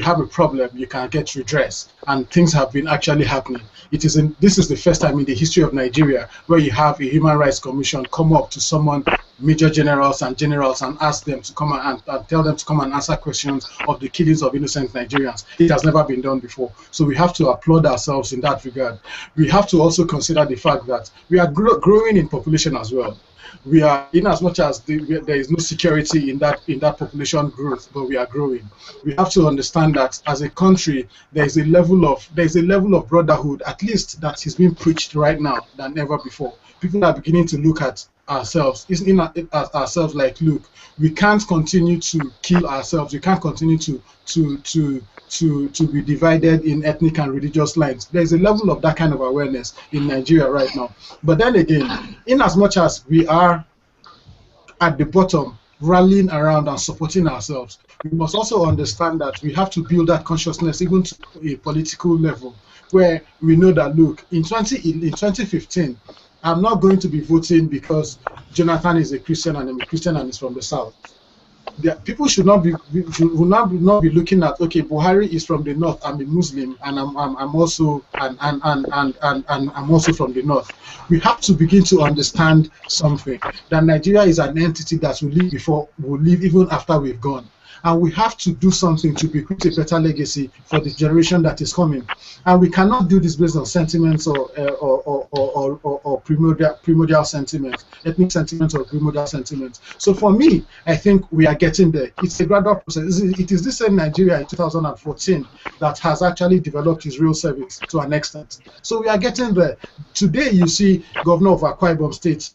E: have a problem, you can get redress, and things have been actually happening. This is the first time in the history of Nigeria where you have a Human Rights Commission come up to someone, major generals, and ask them to come and tell them to come and answer questions of the killings of innocent Nigerians. It has never been done before. So we have to applaud ourselves in that regard. We have to also consider the fact that we are growing in population as well. We are, in as much as there is no security in that population growth, but we are growing. We have to understand that as a country, there is a level of brotherhood, at least, that is being preached right now than ever before. People are beginning to look at ourselves, like, look, we can't continue to kill ourselves. We can't continue to be divided in ethnic and religious lines. There's a level of that kind of awareness in Nigeria right now. But then again, in as much as we are at the bottom rallying around and supporting ourselves, we must also understand that we have to build that consciousness even to a political level, where we know that, look, in 2015, I'm not going to be voting because Jonathan is a Christian and I'm a Christian and is from the South. People should not be looking at, okay, Buhari is from the north, I'm a Muslim, and I'm also I'm also from the north. We have to begin to understand something, that Nigeria is an entity that will live even after we've gone. And we have to do something to bequeath a better legacy for the generation that is coming. And we cannot do this based on sentiments or primordial sentiments, ethnic sentiments or primordial sentiments. So for me, I think we are getting there. It's a gradual process. It is this same Nigeria in 2014 that has actually developed its real service to an extent. So we are getting there. Today, you see Governor of Akwa Ibom State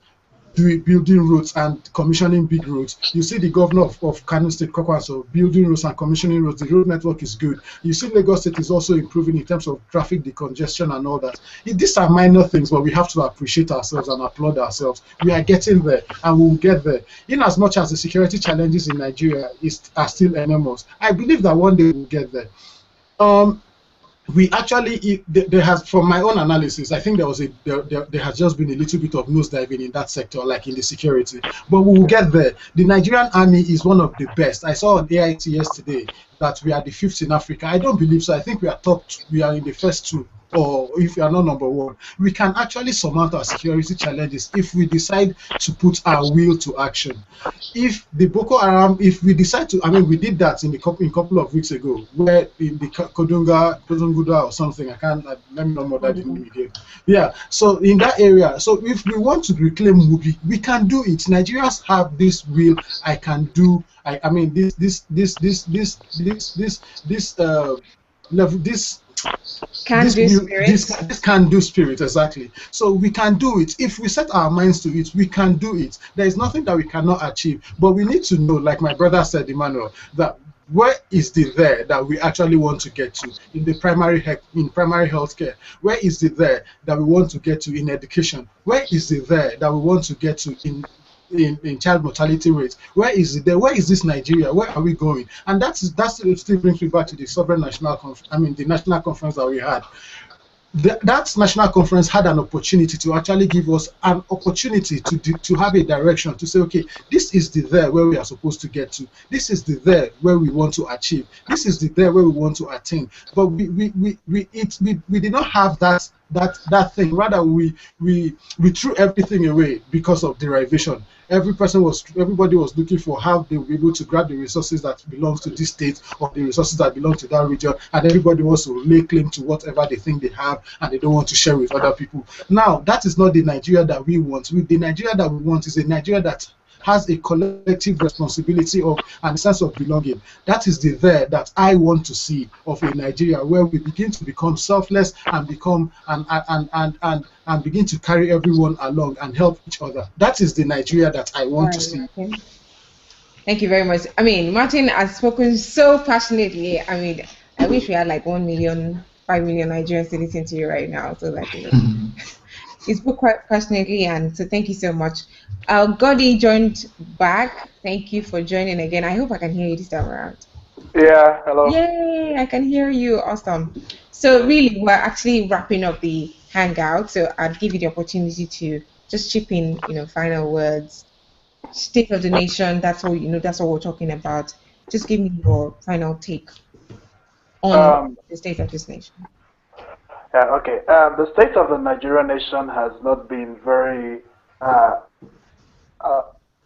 E: building roads and commissioning big roads. You see the governor of Kano State, Kwakwanso, building roads and commissioning roads. The road network is good. You see Lagos State is also improving in terms of traffic decongestion and all that. These are minor things, but we have to appreciate ourselves and applaud ourselves. We are getting there, and we will get there. In as much as the security challenges in Nigeria are still enormous, I believe that one day we'll get there. We actually, there has, from my own analysis, I think there has just been a little bit of nosediving in that sector, like in the security. But we will get there. The Nigerian army is one of the best. I saw on AIT yesterday that we are the 5th in Africa. I don't believe so. I think we are in the first 2 or if we are not number one, we can actually surmount our security challenges if we decide to put our will to action. If the Boko Haram, if we decide to, I mean, we did that in a couple of weeks ago, where in the Kodunguda or something, let me know more that didn't again. Yeah, so in that area, so if we want to reclaim Mubi, we can do it. Nigerians have this will. I can do. I mean, level, this can do spirit, exactly. So we can do it if we set our minds to it. We can do it. There is nothing that we cannot achieve, but we need to know, like my brother said, Emmanuel, that where is the there that we actually want to get to in the primary healthcare? Where is the there that we want to get to in education? Where is the there that we want to get to in child mortality rates? Where is it there? Where is this Nigeria? Where are we going? And that still brings me back to the sovereign national conference. I mean, the national conference that we had. That national conference had an opportunity to actually give us an opportunity to have a direction, to say, okay, this is the there where we are supposed to get to. This is the there where we want to achieve. This is the there where we want to attain. But we did not have that thing. Rather, we threw everything away because of derivation. Everybody was looking for how they will be able to grab the resources that belongs to this state or the resources that belong to that region, and everybody wants to lay claim to whatever they think they have, and they don't want to share with other people. Now, that is not the Nigeria that we want. The Nigeria that we want is a Nigeria that has a collective responsibility of and a sense of belonging. That is the there that I want to see of a Nigeria where we begin to become selfless and become and begin to carry everyone along and help each other. That is the Nigeria that I want to see.
A: Okay. Thank you very much. I mean, Martin has spoken so passionately. I mean, I wish we had like 5 million Nigerians listening to you right now, so that he spoke quite passionately, and so thank you so much. Godi joined back. Thank you for joining again. I hope I can hear you this time around.
F: Yeah, hello.
A: Yay, I can hear you. Awesome. So really, we're actually wrapping up the hangout. So I'd give you the opportunity to just chip in, final words. State of the nation. That's all That's what we're talking about. Just give me your final take on the state of this nation.
F: Yeah. Okay. The state of the Nigerian nation has not been very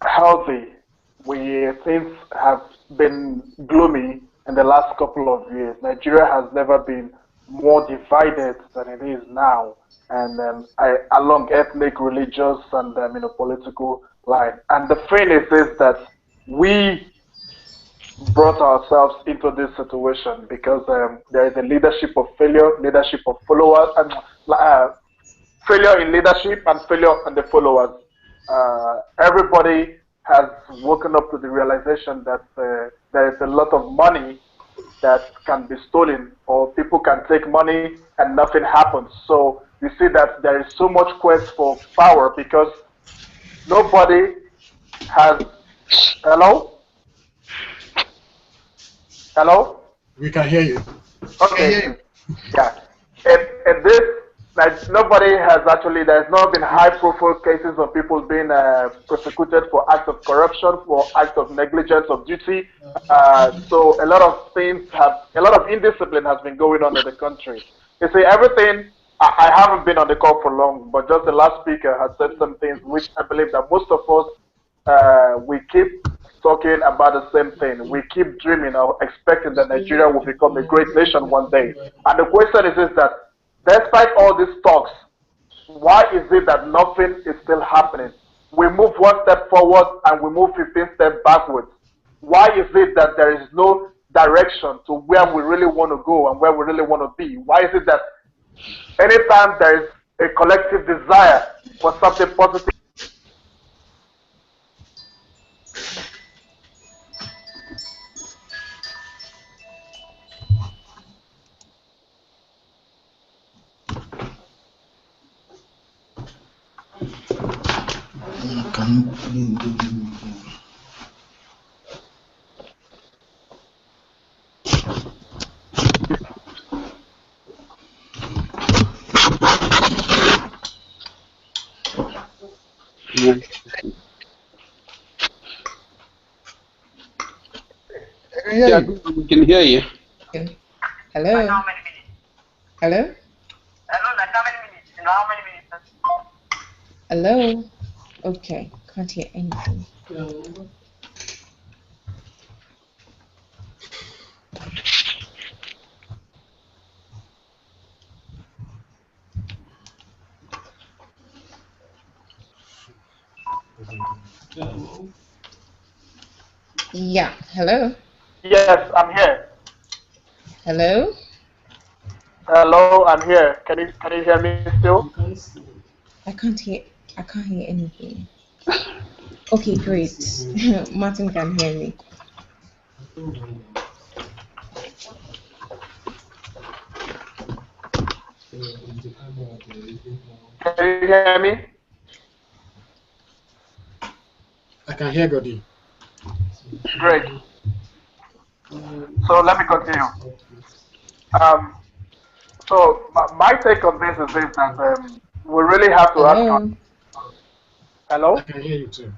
F: healthy. Things have been gloomy in the last couple of years. Nigeria has never been more divided than it is now, and along ethnic, religious, and political line. And the thing is that we brought ourselves into this situation because there is a leadership of failure, leadership of followers, and failure in leadership and failure in the followers. Everybody has woken up to the realization that there is a lot of money that can be stolen, or people can take money and nothing happens. So you see that there is so much quest for power because nobody has. Hello? Hello?
E: We can hear you.
F: Okay. Yeah. And this, like, nobody has actually, there's not been high-profile cases of people being prosecuted for acts of corruption, for acts of negligence of duty. So a lot of indiscipline has been going on in the country. You see, everything, I haven't been on the call for long, but just the last speaker has said some things which I believe that most of us, we keep talking about the same thing. We keep dreaming or expecting that Nigeria will become a great nation one day. And the question is that despite all these talks, why is it that nothing is still happening? We move one step forward and we move 15 steps backwards. Why is it that there is no direction to where we really want to go and where we really want to be? Why is it that anytime there is a collective desire for something positive,
D: Yeah, we can hear you.
A: Hello? Hello? Hello? Okay, can't hear anything. Yeah, hello?
F: Yes, I'm here.
A: Hello?
F: Hello, I'm here. Can you hear me still?
A: I can't hear I can't hear anything. Okay, great. Martin can hear me.
F: Can you hear me?
E: I can hear Godi.
F: Great. So let me continue. Um, so my take on this is this that we really have to ask.
A: Hello?
E: I
F: Hello?
E: can hear you too.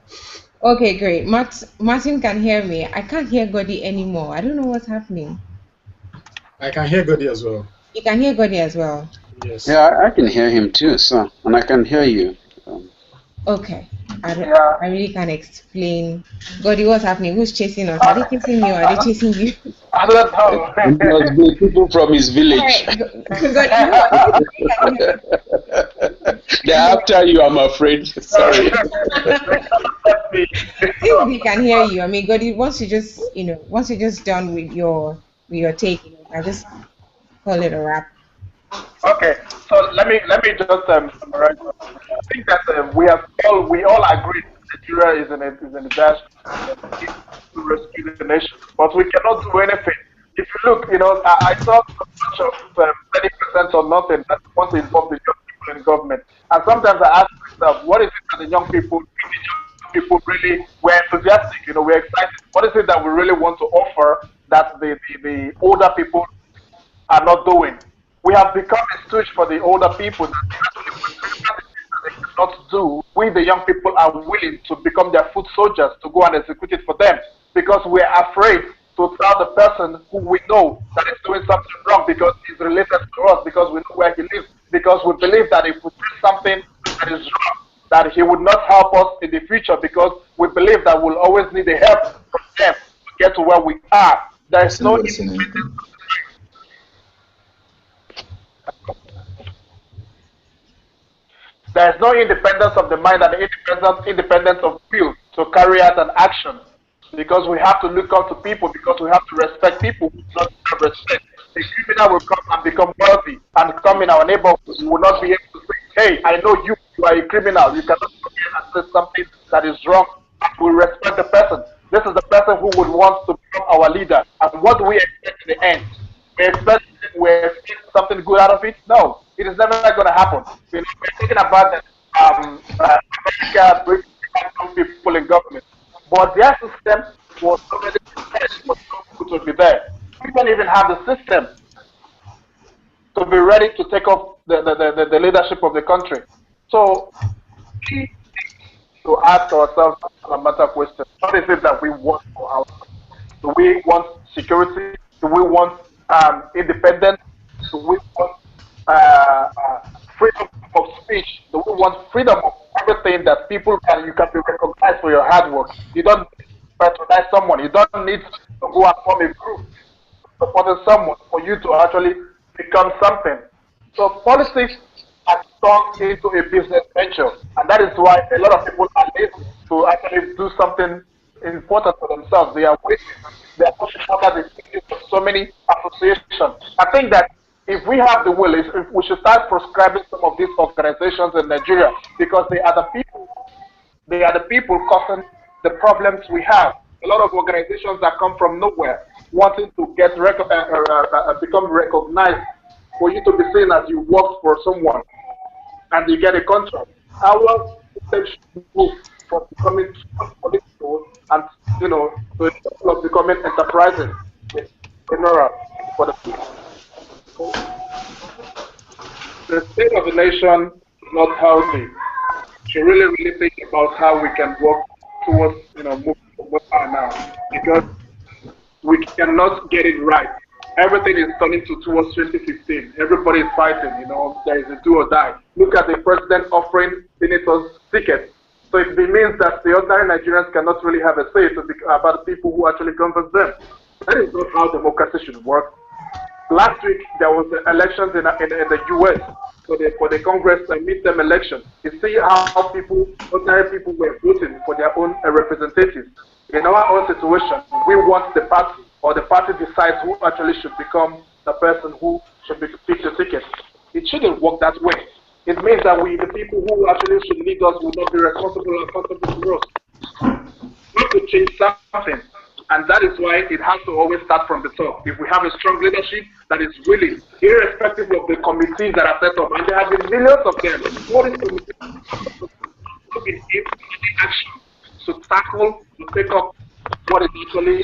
A: Okay, great. Martin can hear me. I can't hear Godi anymore. I don't know what's happening.
E: I can hear Godi as well.
A: You can hear Godi as well.
E: Yes.
D: Yeah, I can hear him too, so, and I can hear you.
A: Okay.
F: Yeah.
A: I really can't explain. Godi, what's happening? Who's chasing us? Are they chasing me or are they chasing you?
F: I don't know.
D: It must be people from his village.
A: Alright, Godi, you know what? You can hear
D: They're after you, I'm afraid. Sorry.
A: Since we can hear you, I mean, Godi, once you're just done with your take, I just call it a wrap.
F: Okay, so let me just summarize. I think that we all agree Nigeria is in a disaster. We need to rescue the nation, but we cannot do anything. If you look, I saw a bunch of 30% or nothing that want to involve the young people in government, and sometimes I ask myself, what is it that the young people really were enthusiastic? We're excited. What is it that we really want to offer that the older people are not doing? We have become a stooge for the older people that actually whatever they cannot do, we the young people are willing to become their foot soldiers to go and execute it for them because we're afraid to tell the person who we know that is doing something wrong because he's related to us, because we know where he lives, because we believe that if we do something that is wrong, that he would not help us in the future because we believe that we'll always need the help from them to get to where we are. There is
G: Is
F: no
G: anybody saying
F: independence.
G: anything?
F: There is no independence of the mind and independence of will to carry out an action because we have to look up to people, because we have to respect people who do not have respect. A criminal will come and become wealthy and come in our neighborhood. We will not be able to say, hey, I know you are a criminal. You cannot come here and say something that is wrong. We respect the person. This is the person who would want to become our leader. And what do we expect in the end? We expect something good out of it? No, it is never going to happen. We're talking about America, Britain, some people in government, but their system was already prepared for some people to be there. We don't even have the system to be ready to take off the leadership of the country. So we need to ask ourselves a matter of question: what is it that we want for ourselves? Do we want security? Do we want independence? Do we want freedom of speech? Do we want freedom of everything that you can be recognized for your hard work? You don't need to patronize someone. You don't need to go and form a group supporting someone for you to actually become something. So politics has turned into a business venture, and that is why a lot of people are lazy to actually do something important for themselves. They are waiting. They are pushing under the thinking of so many associations. I think that if we have the will, if we should start proscribing some of these organizations in Nigeria because they are the people causing the problems we have. A lot of organizations that come from nowhere, wanting to become recognized, for you to be seen as you work for someone and you get a contract. Our system should move from becoming political and to a level of becoming enterprising in general for the people. So the state of the nation is not healthy. We should really think about how we can work towards moving from where we are now because we cannot get it right. everything is turning towards 2015. Everybody is fighting, there is a do or die. Look at the president offering senators tickets. So it means that the ordinary Nigerians cannot really have a say about the people who actually governs them. That is not how democracy should work. Last week, there was elections in the U.S. for the Congress midterm election. You see how ordinary people were voting for their own representatives. In our own situation, we want the party, or the party decides who actually should become the person who should be picked the ticket. It shouldn't work that way. It means that the people who actually should lead us, will not be responsible and accountable to us. We have to change something. And that is why it has to always start from the top. If we have a strong leadership that is willing, irrespective of the committees that are set up, and there have been millions of them, all these committees have been taking action to tackle, to take up what is actually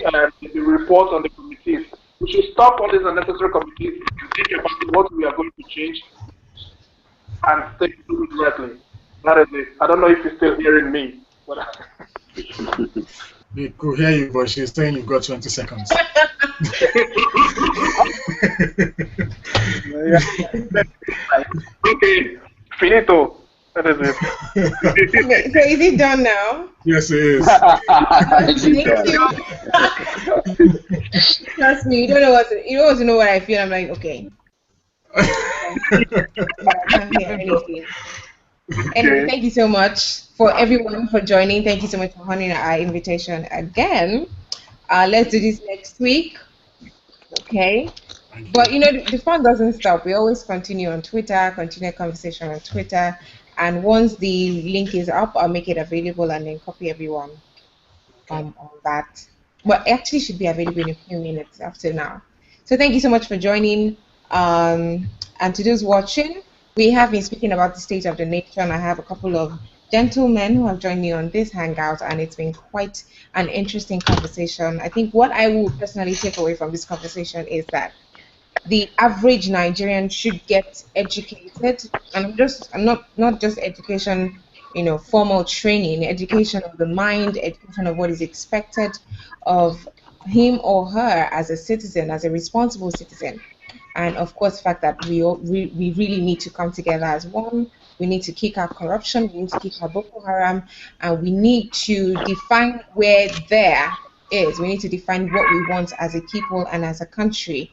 F: the report on the committees. We should stop all these unnecessary committees and think about what we are going to change and take it directly. That is it. I don't know if you're still hearing me. But
E: we could hear you, but she's saying you've got 20 seconds.
F: Okay, finito. That is it.
A: Okay, so is it done now?
E: Yes, it is.
A: Thank you. Trust me, you don't want to know what I feel. I'm like, okay. I can't hear anything. Anyway, thank you so much for everyone for joining. Thank you so much for honoring our invitation again. Let's do this next week. Okay. But the fun doesn't stop. We always continue on Twitter, continue conversation on Twitter. And once the link is up, I'll make it available and then copy everyone on that. But it actually should be available in a few minutes after now. So thank you so much for joining. And to those watching, we have been speaking about the state of the nation. I have a couple of gentlemen who have joined me on this hangout, and it's been quite an interesting conversation. I think what I will personally take away from this conversation is that the average Nigerian should get educated, and not just education, formal training, education of the mind, education of what is expected of him or her as a citizen, as a responsible citizen. And of course, the fact that we really need to come together as one. We need to kick out corruption, we need to kick out Boko Haram, and we need to define where there is. We need to define what we want as a people and as a country.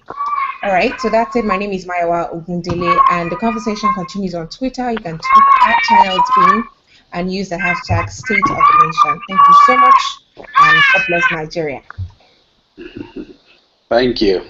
A: All right, so that's it. My name is Mayowa Ogundele, and the conversation continues on Twitter. You can tweet at Channels Beam and use the hashtag State of the Nation. Thank you so much, and God bless Nigeria.
D: Thank you.